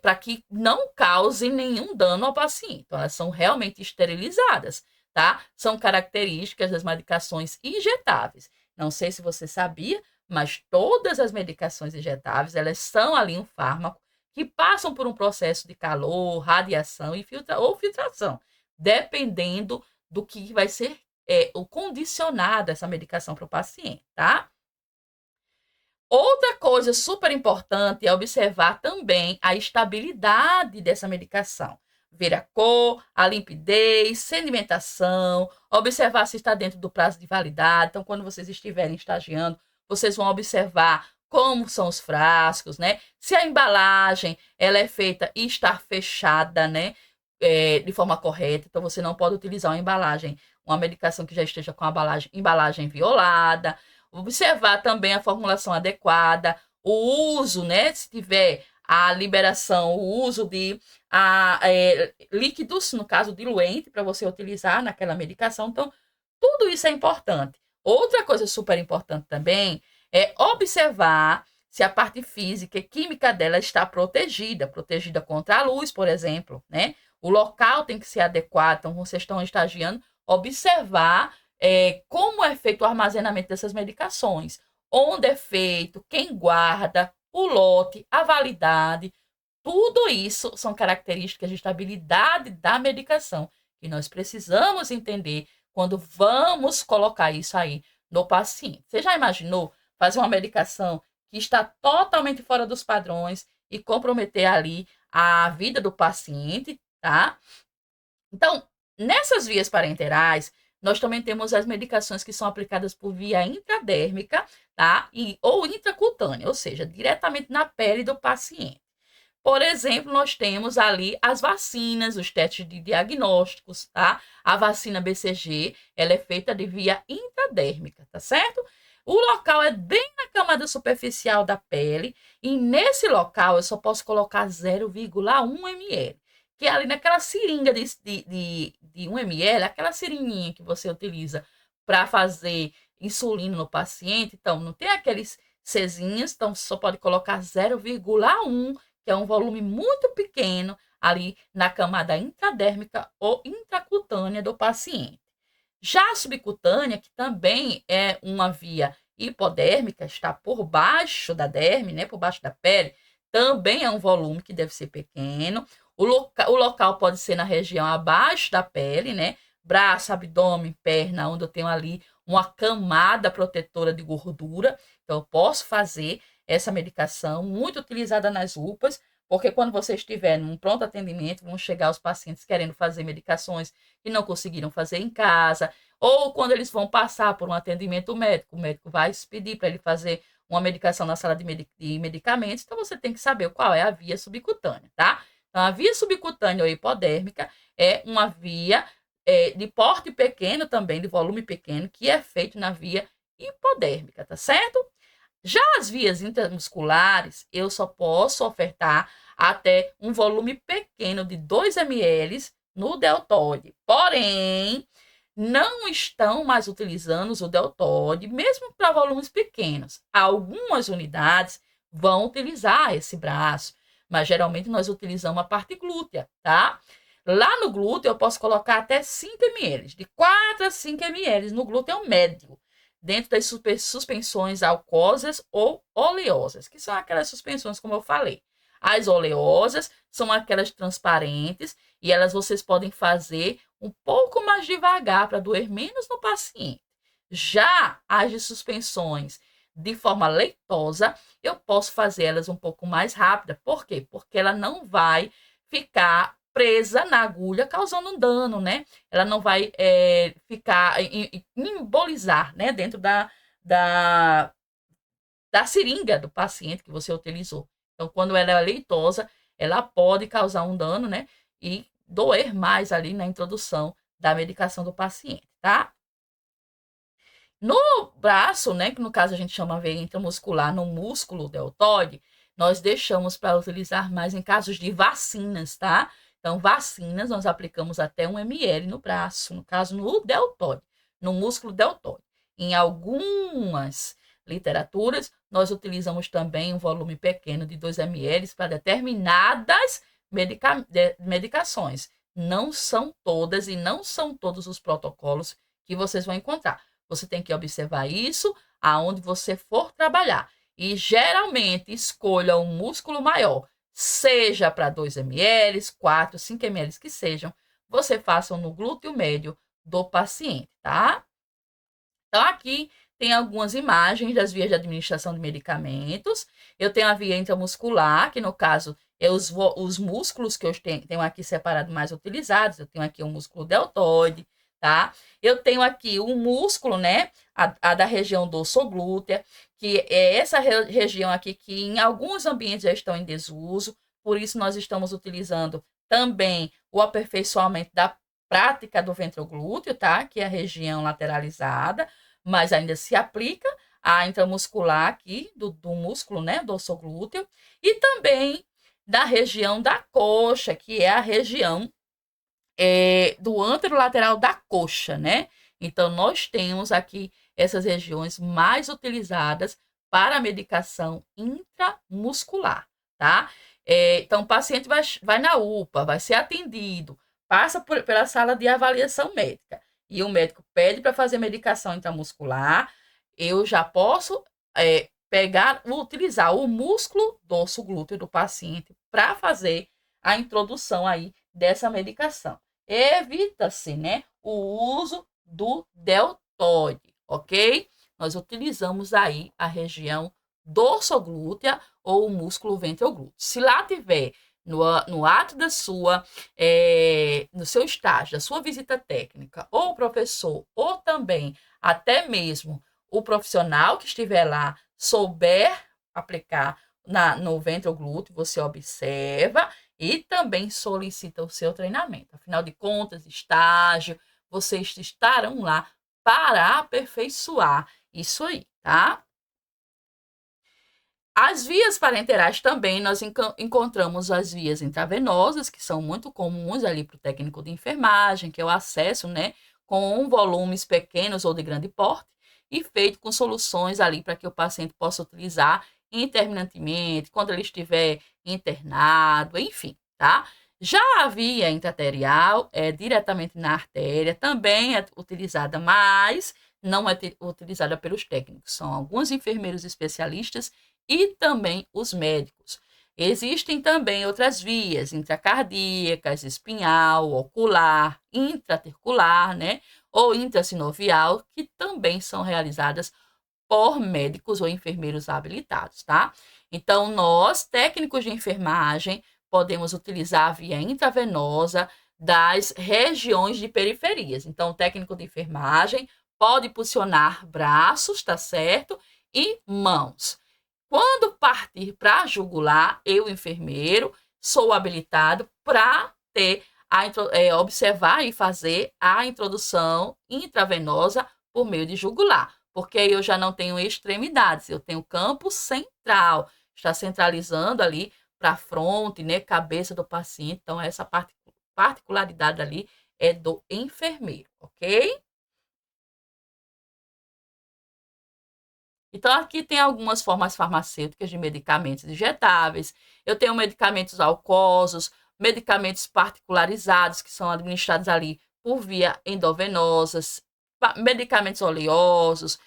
para que não cause nenhum dano ao paciente. Então, elas são realmente esterilizadas, tá? São características das medicações injetáveis. Não sei se você sabia, mas todas as medicações injetáveis, elas são ali um fármaco que passam por um processo de calor, radiação ou filtração, dependendo do que vai ser o condicionado essa medicação para o paciente, tá? Outra coisa super importante é observar também a estabilidade dessa medicação. Ver a cor, a limpidez, sedimentação, observar se está dentro do prazo de validade. Então, quando vocês estiverem estagiando, vocês vão observar como são os frascos, né? Se a embalagem ela é feita e está fechada, né? De forma correta. Então, você não pode utilizar uma medicação que já esteja com a embalagem violada. Observar também a formulação adequada, o uso, né? Se tiver a liberação, o uso de líquidos, no caso diluente, para você utilizar naquela medicação. Então, tudo isso é importante. Outra coisa super importante também é observar se a parte física e química dela está protegida contra a luz, por exemplo, né? O local tem que ser adequado, então vocês estão estagiando, observar como é feito o armazenamento dessas medicações, onde é feito, quem guarda, o lote, a validade, tudo isso são características de estabilidade da medicação que nós precisamos entender quando vamos colocar isso aí no paciente. Você já imaginou fazer uma medicação que está totalmente fora dos padrões e comprometer ali a vida do paciente, tá? Então, nessas vias parenterais, Nós também temos as medicações que são aplicadas por via intradérmica, tá? Ou intracutânea, ou seja, diretamente na pele do paciente. Por exemplo, nós temos ali as vacinas, os testes de diagnósticos, tá? A vacina BCG, ela é feita de via intradérmica, tá certo? O local é bem na camada superficial da pele e nesse local eu só posso colocar 0,1 ml, que é ali naquela seringa de 1 ml, aquela seringuinha que você utiliza para fazer insulina no paciente. Então, não tem aqueles Czinhos, então só pode colocar 0,1, que é um volume muito pequeno ali na camada intradérmica ou intracutânea do paciente. Já a subcutânea, que também é uma via hipodérmica, está por baixo da derme, né, por baixo da pele, também é um volume que deve ser pequeno. O local pode ser na região abaixo da pele, né, braço, abdômen, perna, onde eu tenho ali uma camada protetora de gordura. Então, eu posso fazer essa medicação, muito utilizada nas UPAs, porque quando você estiver num pronto atendimento, vão chegar os pacientes querendo fazer medicações que não conseguiram fazer em casa, ou quando eles vão passar por um atendimento médico, o médico vai pedir para ele fazer uma medicação na sala de medicamentos, então você tem que saber qual é a via subcutânea, tá? Então, a via subcutânea ou hipodérmica é uma via de porte pequeno também, de volume pequeno, que é feito na via hipodérmica, tá certo? Já as vias intramusculares, eu só posso ofertar até um volume pequeno de 2 ml no deltoide. Porém, não estão mais utilizando o deltoide, mesmo para volumes pequenos. Algumas unidades vão utilizar esse braço, mas geralmente nós utilizamos a parte glútea, tá? Lá no glúteo eu posso colocar até 5 ml, de 4 a 5 ml no glúteo médio, dentro das suspensões alcoosas ou oleosas, que são aquelas suspensões, como eu falei. As oleosas são aquelas transparentes e elas vocês podem fazer um pouco mais devagar para doer menos no paciente. Já as de suspensões de forma leitosa, eu posso fazer elas um pouco mais rápida. Por quê? Porque ela não vai ficar presa na agulha, causando um dano, né? Ela não vai ficar, embolizar, né? Dentro da seringa do paciente que você utilizou. Então, quando ela é leitosa, ela pode causar um dano, né? E doer mais ali na introdução da medicação do paciente, tá? No braço, né, que no caso a gente chama veia intramuscular, no músculo deltoide, nós deixamos para utilizar mais em casos de vacinas, tá? Então, vacinas nós aplicamos até 1 ml no braço, no caso no deltoide, no músculo deltoide. Em algumas literaturas, nós utilizamos também um volume pequeno de 2 ml para determinadas medicações. Não são todas e não são todos os protocolos que vocês vão encontrar. Você tem que observar isso aonde você for trabalhar. E geralmente escolha um músculo maior, seja para 2 ml, 4, 5 ml que sejam, você faça no glúteo médio do paciente, tá? Então, aqui tem algumas imagens das vias de administração de medicamentos. Eu tenho a via intramuscular, que no caso é os músculos que eu tenho aqui separado mais utilizados. Eu tenho aqui o músculo deltoide, tá? Eu tenho aqui o músculo, né? A da região dorsoglútea, que é essa região aqui que em alguns ambientes já estão em desuso. Por isso, nós estamos utilizando também o aperfeiçoamento da prática do ventroglúteo, tá? Que é a região lateralizada, mas ainda se aplica a intramuscular aqui do músculo, né? Dorsoglúteo, e também da região da coxa, que é a região do anterolateral da coxa, né? Então, nós temos aqui essas regiões mais utilizadas para a medicação intramuscular, tá? Então, o paciente vai na UPA, vai ser atendido, passa pela sala de avaliação médica e o médico pede para fazer medicação intramuscular, eu já posso utilizar o músculo dorsoglúteo do paciente para fazer a introdução aí dessa medicação. Evita-se, né, o uso do deltoide, ok? Nós utilizamos aí a região dorsoglútea ou o músculo ventroglúteo. Se lá tiver no ato no seu estágio, da sua visita técnica, ou o professor, ou também até mesmo o profissional que estiver lá souber aplicar no ventroglúteo, você observa e também solicita o seu treinamento. Afinal de contas, estágio, vocês estarão lá para aperfeiçoar isso aí, tá? As vias parenterais também, nós encontramos as vias intravenosas, que são muito comuns ali para o técnico de enfermagem, que é o acesso, né, com volumes pequenos ou de grande porte, e feito com soluções ali para que o paciente possa utilizar intermittentemente, quando ele estiver internado, enfim, tá? Já a via intraarterial é diretamente na artéria, também é utilizada, mas não é utilizada pelos técnicos. São alguns enfermeiros especialistas e também os médicos. Existem também outras vias intracardíacas, espinhal, ocular, intraarticular, né? Ou intrasinovial, que também são realizadas por médicos ou enfermeiros habilitados, tá? Então, nós, técnicos de enfermagem, podemos utilizar a via intravenosa das regiões de periferias. Então, o técnico de enfermagem pode posicionar braços, tá certo? E mãos. Quando partir para jugular, eu, enfermeiro, sou habilitado para observar e fazer a introdução intravenosa por meio de jugular, porque aí eu já não tenho extremidades, eu tenho campo central, está centralizando ali para a fronte, né, cabeça do paciente, então essa particularidade ali é do enfermeiro, ok? Então, aqui tem algumas formas farmacêuticas de medicamentos injetáveis. Eu tenho medicamentos alcosos, medicamentos particularizados, que são administrados ali por via endovenosas, medicamentos oleosos,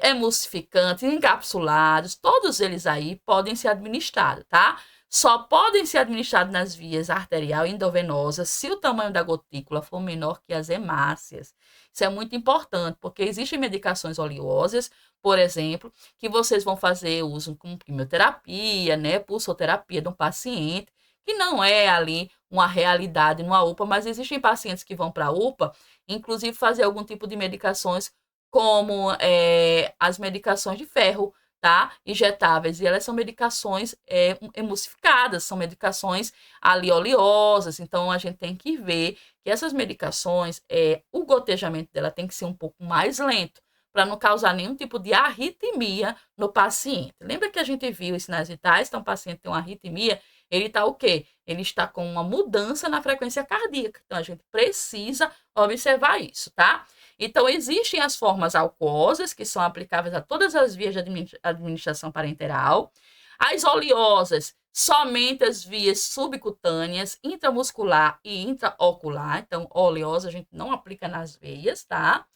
emulsificantes, encapsulados, todos eles aí podem ser administrados, tá? Só podem ser administrados nas vias arterial e endovenosa se o tamanho da gotícula for menor que as hemácias. Isso é muito importante, porque existem medicações oleosas, por exemplo, que vocês vão fazer uso com quimioterapia, né, pulsoterapia de um paciente, que não é ali uma realidade numa UPA, mas existem pacientes que vão para a UPA, inclusive fazer algum tipo de medicações, como as medicações de ferro, tá? Injetáveis, e elas são medicações emulsificadas, são medicações ali oleosas, então a gente tem que ver que essas medicações, o gotejamento dela tem que ser um pouco mais lento, para não causar nenhum tipo de arritmia no paciente. Lembra que a gente viu os sinais vitais? Então, o paciente tem uma arritmia, ele está o quê? Ele está com uma mudança na frequência cardíaca. Então, a gente precisa observar isso, tá? Então, existem as formas aquosas, que são aplicáveis a todas as vias de administração parenteral. As oleosas, somente as vias subcutâneas, intramuscular e intraocular. Então, oleosa a gente não aplica nas veias, tá?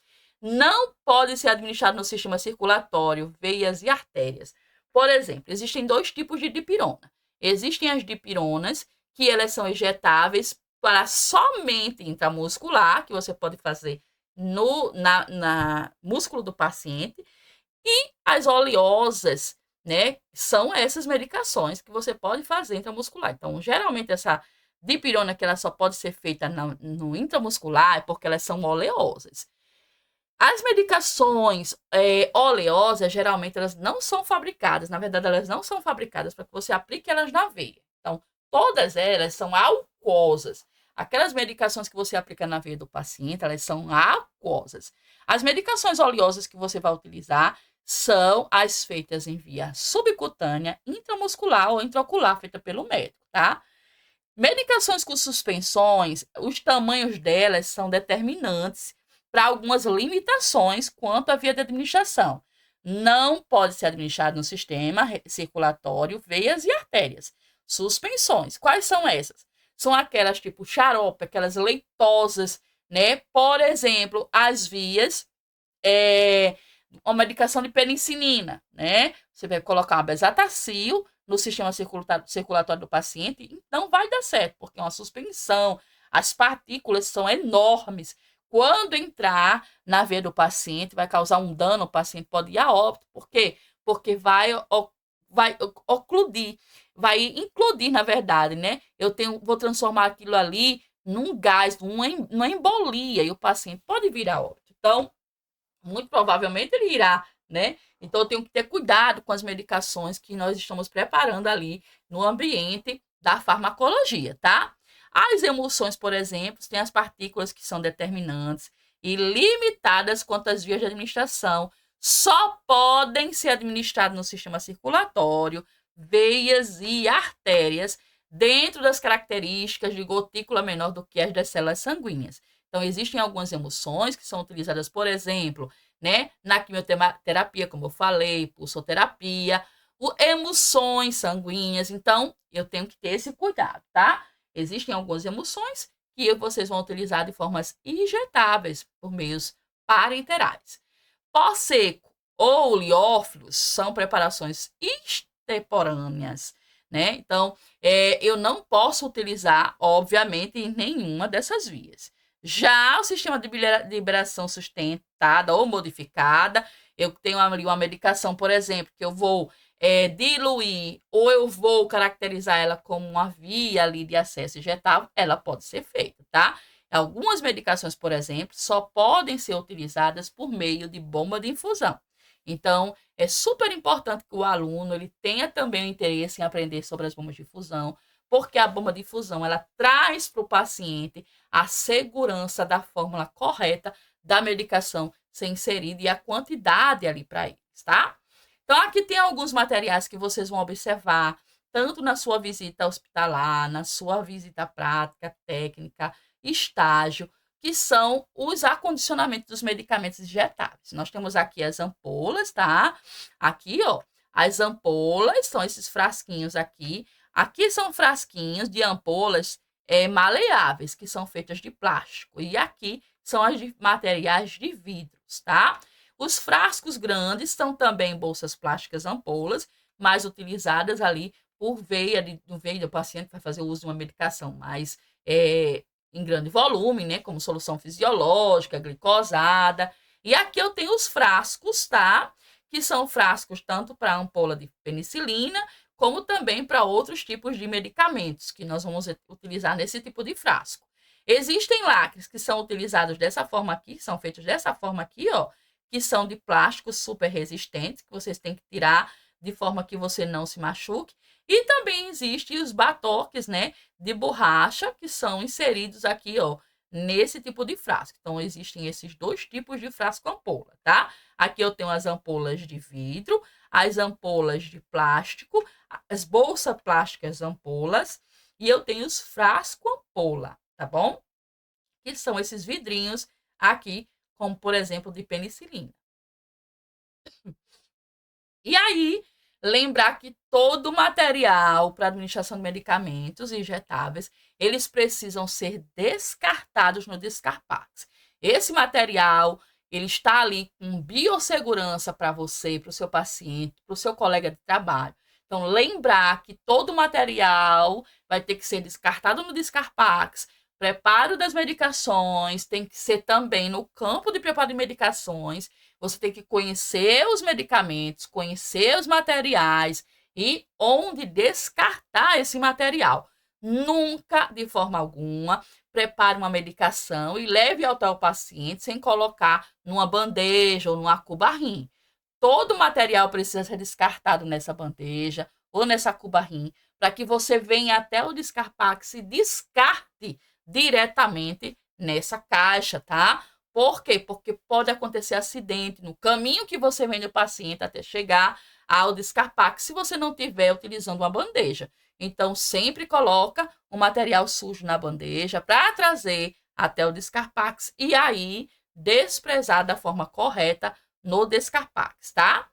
Não pode ser administrado no sistema circulatório, veias e artérias. Por exemplo, existem dois tipos de dipirona. Existem as dipironas, que elas são injetáveis para somente intramuscular, que você pode fazer na músculo do paciente, e as oleosas, né, são essas medicações que você pode fazer intramuscular. Então, geralmente, essa dipirona que ela só pode ser feita no intramuscular é porque elas são oleosas. As medicações oleosas, geralmente, elas não são fabricadas. Na verdade, elas não são fabricadas para que você aplique elas na veia. Então, todas elas são aquosas. Aquelas medicações que você aplica na veia do paciente, elas são aquosas. As medicações oleosas que você vai utilizar são as feitas em via subcutânea, intramuscular ou intraocular, feita pelo médico, tá? Medicações com suspensões, os tamanhos delas são determinantes para algumas limitações quanto à via de administração. Não pode ser administrado no sistema circulatório, veias e artérias. Suspensões, quais são essas? São aquelas tipo xarope, aquelas leitosas, né? Por exemplo, as vias, uma medicação de penicilina, né? Você vai colocar uma bezetacil no sistema circulatório do paciente, então vai dar certo, porque é uma suspensão, as partículas são enormes. Quando entrar na veia do paciente, vai causar um dano, o paciente pode ir a óbito. Por quê? Porque vai vai ocludir, vai incluir, na verdade, né? Vou transformar aquilo ali num gás, numa embolia, e o paciente pode vir a óbito. Então, muito provavelmente ele irá, né? Então, eu tenho que ter cuidado com as medicações que nós estamos preparando ali no ambiente da farmacologia, tá? As emulsões, por exemplo, têm as partículas que são determinantes e limitadas quanto às vias de administração, só podem ser administradas no sistema circulatório, veias e artérias, dentro das características de gotícula menor do que as das células sanguíneas. Então, existem algumas emulsões que são utilizadas, por exemplo, né, na quimioterapia, como eu falei, pulsoterapia, emulsões sanguíneas. Então, eu tenho que ter esse cuidado, tá? Existem algumas emulsões que vocês vão utilizar de formas injetáveis por meios parenterais. Pó seco ou liófilos são preparações extemporâneas, né? Então, eu não posso utilizar, obviamente, em nenhuma dessas vias. Já o sistema de liberação sustentada ou modificada, eu tenho ali uma medicação, por exemplo, que eu vou diluir ou eu vou caracterizar ela como uma via ali de acesso injetável, ela pode ser feita, tá? Algumas medicações, por exemplo, só podem ser utilizadas por meio de bomba de infusão. Então, é super importante que o aluno ele tenha também o interesse em aprender sobre as bombas de infusão, porque a bomba de infusão ela traz para o paciente a segurança da fórmula correta da medicação ser inserida e a quantidade ali para eles, tá? Então, aqui tem alguns materiais que vocês vão observar, tanto na sua visita hospitalar, na sua visita prática, técnica, estágio, que são os acondicionamentos dos medicamentos injetáveis. Nós temos aqui as ampolas, tá? Aqui, ó, as ampolas são esses frasquinhos aqui. Aqui são frasquinhos de ampolas maleáveis, que são feitas de plástico. E aqui são as de materiais de vidros, tá? Os frascos grandes são também bolsas plásticas ampolas, mais utilizadas ali por veia do paciente que vai fazer uso de uma medicação mais em grande volume, né? Como solução fisiológica, glicosada. E aqui eu tenho os frascos, tá? Que são frascos tanto para ampola de penicilina, como também para outros tipos de medicamentos que nós vamos utilizar nesse tipo de frasco. Existem lacres que são utilizados dessa forma aqui, são feitos dessa forma aqui, ó, que são de plástico super resistentes, que vocês têm que tirar de forma que você não se machuque. E também existem os batoques, né, de borracha, que são inseridos aqui, ó, nesse tipo de frasco. Então, existem esses dois tipos de frasco ampola, tá? Aqui eu tenho as ampolas de vidro, as ampolas de plástico, as bolsas plásticas ampolas, e eu tenho os frasco ampola, tá bom? Que são esses vidrinhos aqui, como por exemplo de penicilina. E aí, lembrar que todo material para administração de medicamentos injetáveis, eles precisam ser descartados no Descarpax. Esse material, ele está ali com biossegurança para você, para o seu paciente, para o seu colega de trabalho. Então, lembrar que todo material vai ter que ser descartado no Descarpax. Preparo das medicações tem que ser também no campo de preparo de medicações. Você tem que conhecer os medicamentos, conhecer os materiais e onde descartar esse material. Nunca, de forma alguma, prepare uma medicação e leve ao tal paciente sem colocar numa bandeja ou numa cubarrim. Todo material precisa ser descartado nessa bandeja ou nessa cubarrim para que você venha até o Descarpax e descarte diretamente nessa caixa, tá? Por quê? Porque pode acontecer acidente no caminho que você vem do paciente até chegar ao Descarpax, se você não estiver utilizando uma bandeja. Então, sempre coloca o material sujo na bandeja para trazer até o Descarpax e aí desprezar da forma correta no Descarpax, tá?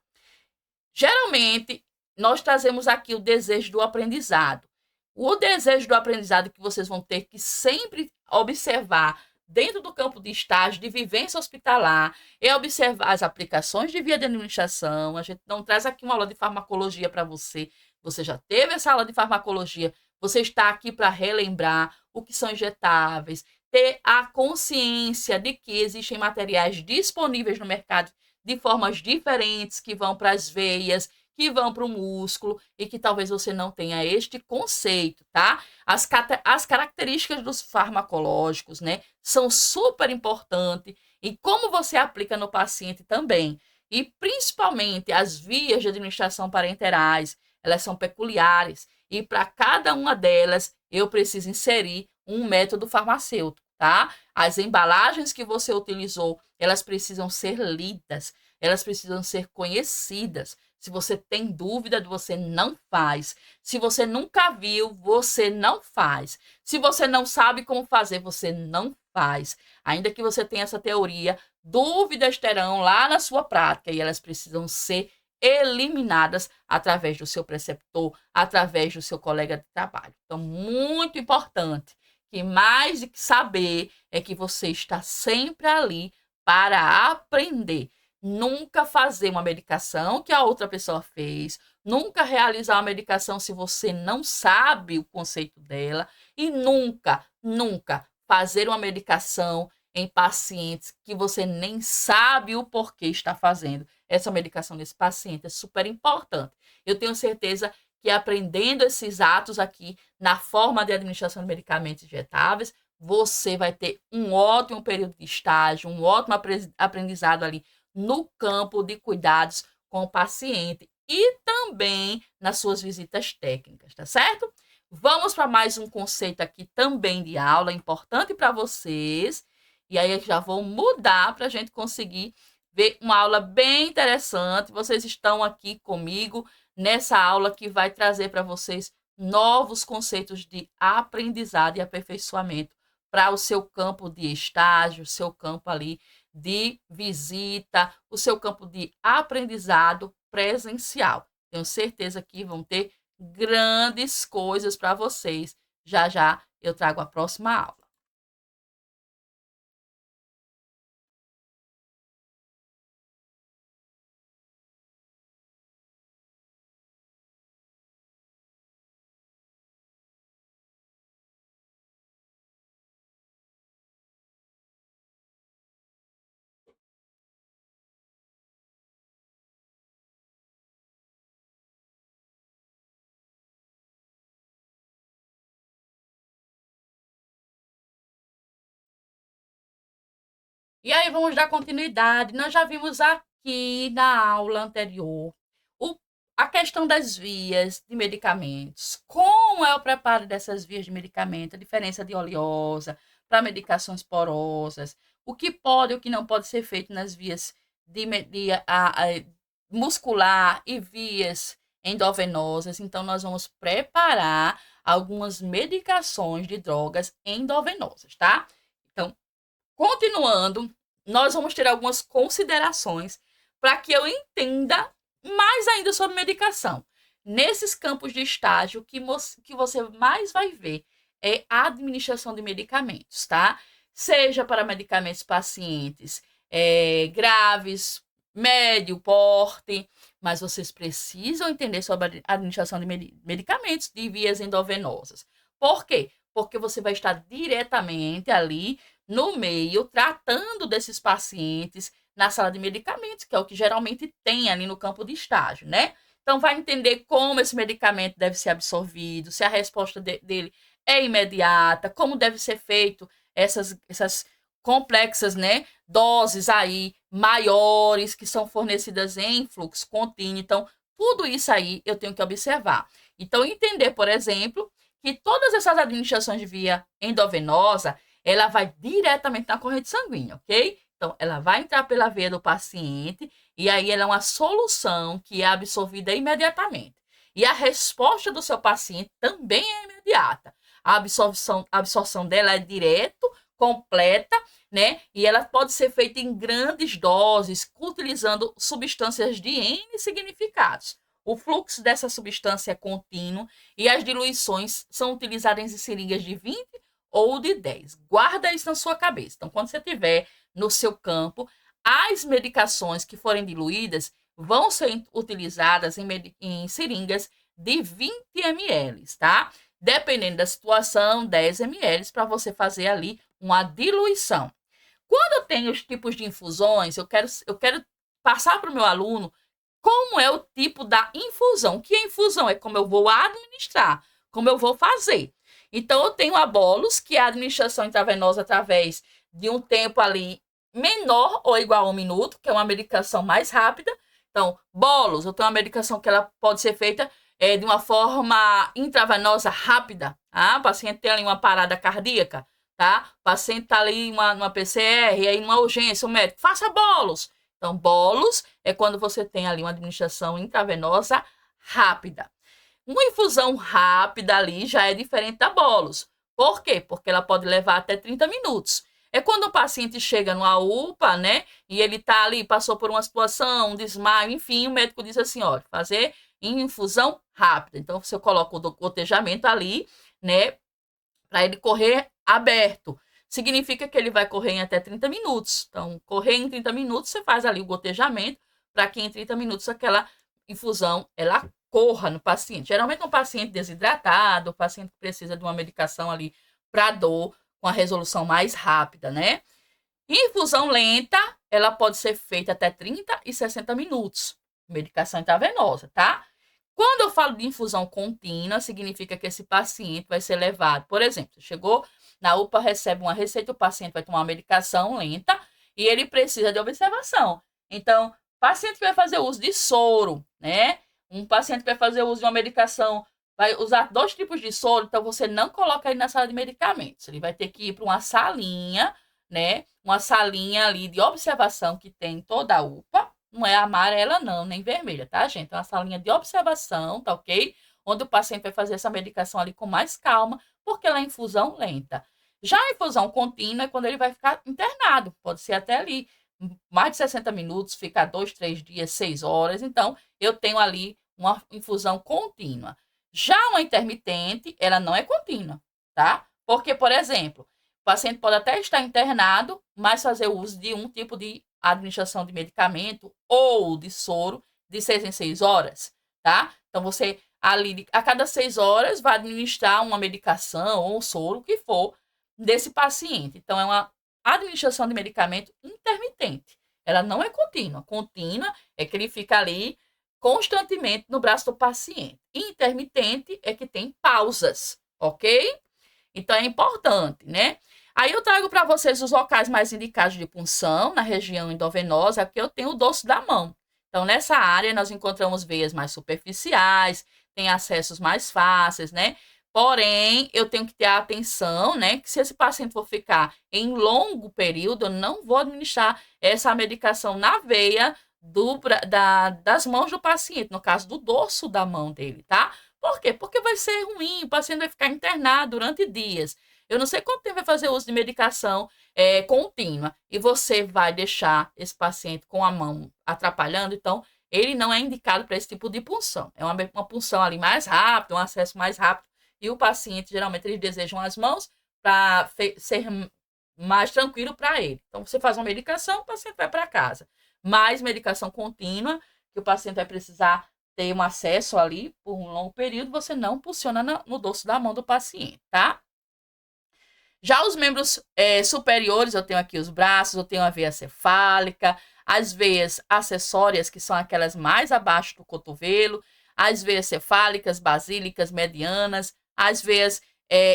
Geralmente, nós trazemos aqui o desejo do aprendizado. O desejo do aprendizado que vocês vão ter que sempre observar dentro do campo de estágio, de vivência hospitalar, é observar as aplicações de via de administração. A gente não traz aqui uma aula de farmacologia para você. Você já teve essa aula de farmacologia. Você está aqui para relembrar o que são injetáveis, ter a consciência de que existem materiais disponíveis no mercado de formas diferentes que vão para as veias, que vão para o músculo e que talvez você não tenha este conceito, tá? As características dos farmacológicos, né, são super importantes e como você aplica no paciente também. E principalmente as vias de administração parenterais, elas são peculiares e para cada uma delas eu preciso inserir um método farmacêutico, tá? As embalagens que você utilizou, elas precisam ser lidas, elas precisam ser conhecidas. Se você tem dúvida, você não faz. Se você nunca viu, você não faz. Se você não sabe como fazer, você não faz. Ainda que você tenha essa teoria, dúvidas terão lá na sua prática e elas precisam ser eliminadas através do seu preceptor, através do seu colega de trabalho. Então, muito importante que mais do que saber é que você está sempre ali para aprender. Nunca fazer uma medicação que a outra pessoa fez, nunca realizar uma medicação se você não sabe o conceito dela e nunca fazer uma medicação em pacientes que você nem sabe o porquê está fazendo essa medicação nesse paciente. É super importante. Eu tenho certeza que aprendendo esses atos aqui na forma de administração de medicamentos injetáveis, você vai ter um ótimo período de estágio, um ótimo aprendizado ali no campo de cuidados com o paciente e também nas suas visitas técnicas, tá certo? Vamos para mais um conceito aqui também de aula, importante para vocês. E aí eu já vou mudar para a gente conseguir ver uma aula bem interessante. Vocês estão aqui comigo nessa aula que vai trazer para vocês novos conceitos de aprendizado e aperfeiçoamento para o seu campo de estágio, seu campo ali de visita, o seu campo de aprendizado presencial. Tenho certeza que vão ter grandes coisas para vocês. Já já eu trago a próxima aula. E aí vamos dar continuidade. Nós já vimos aqui na aula anterior o, a questão das vias de medicamentos. Como é o preparo dessas vias de medicamento, a diferença de oleosa para medicações porosas, o que pode e o que não pode ser feito nas vias de muscular e vias endovenosas. Então, nós vamos preparar algumas medicações de drogas endovenosas, tá? Então, continuando, nós vamos ter algumas considerações para que eu entenda mais ainda sobre medicação. Nesses campos de estágio, que você mais vai ver é a administração de medicamentos, tá? Seja para medicamentos pacientes graves, médio porte, mas vocês precisam entender sobre a administração de medicamentos de vias endovenosas. Por quê? Porque você vai estar diretamente ali no meio, tratando desses pacientes na sala de medicamentos, que é o que geralmente tem ali no campo de estágio, né? Então, vai entender como esse medicamento deve ser absorvido, se a resposta dele é imediata, como deve ser feito essas complexas, né, doses aí maiores que são fornecidas em fluxo contínuo. Então, tudo isso aí eu tenho que observar. Então, entender, por exemplo, que todas essas administrações de via endovenosa, ela vai diretamente na corrente sanguínea, ok? Então, ela vai entrar pela veia do paciente e aí ela é uma solução que é absorvida imediatamente. E a resposta do seu paciente também é imediata. A absorção dela é direto, completa, né? E ela pode ser feita em grandes doses, utilizando substâncias de N significados. O fluxo dessa substância é contínuo e as diluições são utilizadas em seringas de 20 ou de 10. Guarda isso na sua cabeça. Então, quando você tiver no seu campo, as medicações que forem diluídas vão ser utilizadas em seringas de 20 ml, tá? Dependendo da situação, 10 ml para você fazer ali uma diluição. Quando eu tenho os tipos de infusões, eu quero passar para o meu aluno como é o tipo da infusão. Que a infusão é como eu vou administrar, como eu vou fazer. Então, eu tenho a bolos, que é a administração intravenosa através de um tempo ali menor ou igual a 1 minuto, que é uma medicação mais rápida. Então, bolos, eu tenho uma medicação que ela pode ser feita de uma forma intravenosa rápida. O paciente tem ali uma parada cardíaca, tá? O paciente está ali numa PCR, e aí numa urgência, o médico, faça bolos. Então, bolos é quando você tem ali uma administração intravenosa rápida. Uma infusão rápida ali já é diferente da bolos. Por quê? Porque ela pode levar até 30 minutos. É quando o paciente chega numa UPA, né? E ele tá ali, passou por uma situação, um desmaio, enfim, o médico diz assim, olha, fazer infusão rápida. Então, você coloca o gotejamento ali, né? Para ele correr aberto. Significa que ele vai correr em até 30 minutos. Então, correr em 30 minutos, você faz ali o gotejamento para que em 30 minutos aquela infusão, ela corra no paciente. Geralmente um paciente desidratado, um paciente que precisa de uma medicação ali para dor, com a resolução mais rápida, né? Infusão lenta, ela pode ser feita até 30 e 60 minutos. Medicação intravenosa, tá? Quando eu falo de infusão contínua, significa que esse paciente vai ser levado, por exemplo, chegou na UPA, recebe uma receita, o paciente vai tomar uma medicação lenta e ele precisa de observação. Então, paciente que vai fazer uso de soro, né? Um paciente que vai fazer uso de uma medicação, vai usar 2 tipos de soro, então você não coloca ele na sala de medicamentos. Ele vai ter que ir para uma salinha, né? Uma salinha ali de observação que tem em toda a UPA. Não é amarela, não, nem vermelha, tá, gente? É uma salinha de observação, tá ok? Onde o paciente vai fazer essa medicação ali com mais calma, porque ela é infusão lenta. Já a infusão contínua é quando ele vai ficar internado. Pode ser até ali mais de 60 minutos, ficar 2, 3 dias, 6 horas. Então, eu tenho ali uma infusão contínua. Já uma intermitente, ela não é contínua, tá? Porque, por exemplo, o paciente pode até estar internado, mas fazer uso de um tipo de administração de medicamento ou de soro de 6 em 6 horas, tá? Então, você ali, a cada 6 horas, vai administrar uma medicação ou um soro, o que for, desse paciente. Então, é uma administração de medicamento intermitente. Ela não é contínua. Contínua é que ele fica ali constantemente no braço do paciente. Intermitente é que tem pausas, ok? Então, é importante, né? Aí eu trago para vocês os locais mais indicados de punção na região endovenosa, porque eu tenho o dorso da mão. Então, nessa área, nós encontramos veias mais superficiais, tem acessos mais fáceis, né? Porém, eu tenho que ter a atenção, né? Que se esse paciente for ficar em longo período, eu não vou administrar essa medicação na veia das mãos do paciente, no caso do dorso da mão dele, tá? Por quê? Porque vai ser ruim, o paciente vai ficar internado durante dias. Eu não sei quanto tempo vai fazer uso de medicação contínua e você vai deixar esse paciente com a mão atrapalhando, então ele não é indicado para esse tipo de punção. É uma punção ali mais rápida, um acesso mais rápido e o paciente, geralmente, eles desejam as mãos para ser mais tranquilo para ele. Então, você faz uma medicação, o paciente vai para casa. Mais medicação contínua, que o paciente vai precisar ter um acesso ali por um longo período, você não pulsiona no dorso da mão do paciente, tá? Já os membros superiores, eu tenho aqui os braços, eu tenho a veia cefálica, as veias acessórias, que são aquelas mais abaixo do cotovelo, as veias cefálicas, basílicas, medianas, as veias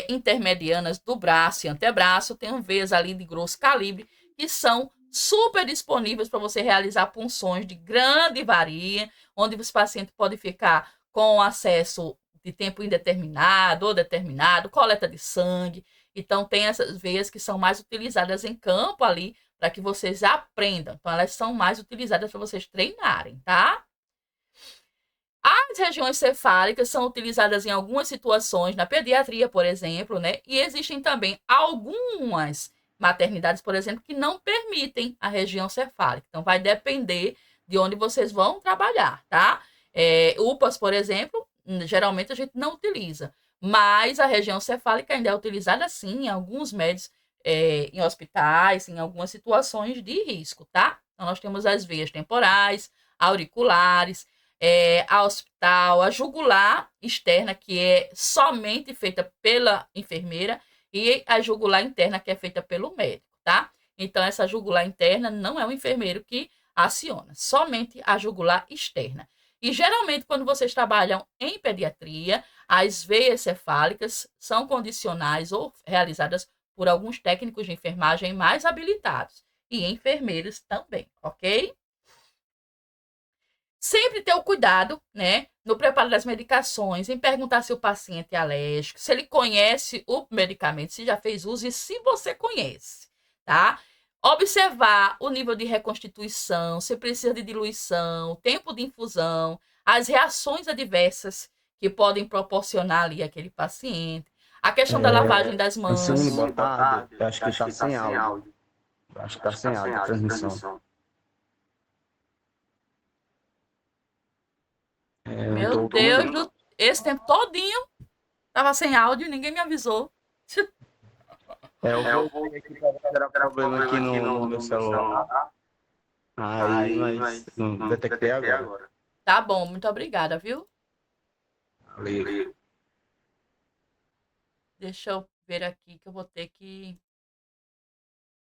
intermedianas do braço e antebraço. Eu tenho veias ali de grosso calibre, que são super disponíveis para você realizar punções de grande varia, onde o paciente pode ficar com acesso de tempo indeterminado ou determinado, coleta de sangue. Então, tem essas veias que são mais utilizadas em campo ali, para que vocês aprendam. Então, elas são mais utilizadas para vocês treinarem, tá? As regiões cefálicas são utilizadas em algumas situações, na pediatria, por exemplo, né? E existem também algumas maternidades, por exemplo, que não permitem a região cefálica. Então, vai depender de onde vocês vão trabalhar, tá? UPAs, por exemplo, geralmente a gente não utiliza. Mas a região cefálica ainda é utilizada, sim, em alguns médios, em hospitais, em algumas situações de risco, tá? Então, nós temos as veias temporais, auriculares, a hospital, a jugular externa, que é somente feita pela enfermeira, e a jugular interna, que é feita pelo médico, tá? Então, essa jugular interna não é o enfermeiro que aciona, somente a jugular externa. E geralmente, quando vocês trabalham em pediatria, as veias cefálicas são condicionais ou realizadas por alguns técnicos de enfermagem mais habilitados e enfermeiros também, ok? Sempre ter o cuidado, né, no preparo das medicações, em perguntar se o paciente é alérgico, se ele conhece o medicamento, se já fez uso e se você conhece, tá? Observar o nível de reconstituição, se precisa de diluição, tempo de infusão, as reações adversas que podem proporcionar ali aquele paciente, a questão da lavagem das Francine, mãos. boa tarde. Eu acho que está sem áudio. Eu acho que está sem áudio a transmissão. Meu Deus, esse tempo todinho tava sem áudio e ninguém me avisou. Eu vou ver aqui para ver se era problema aqui no meu celular. Aí, mas não detectei agora. Tá bom, muito obrigada, viu? Valeu. Deixa eu ver aqui que eu vou ter que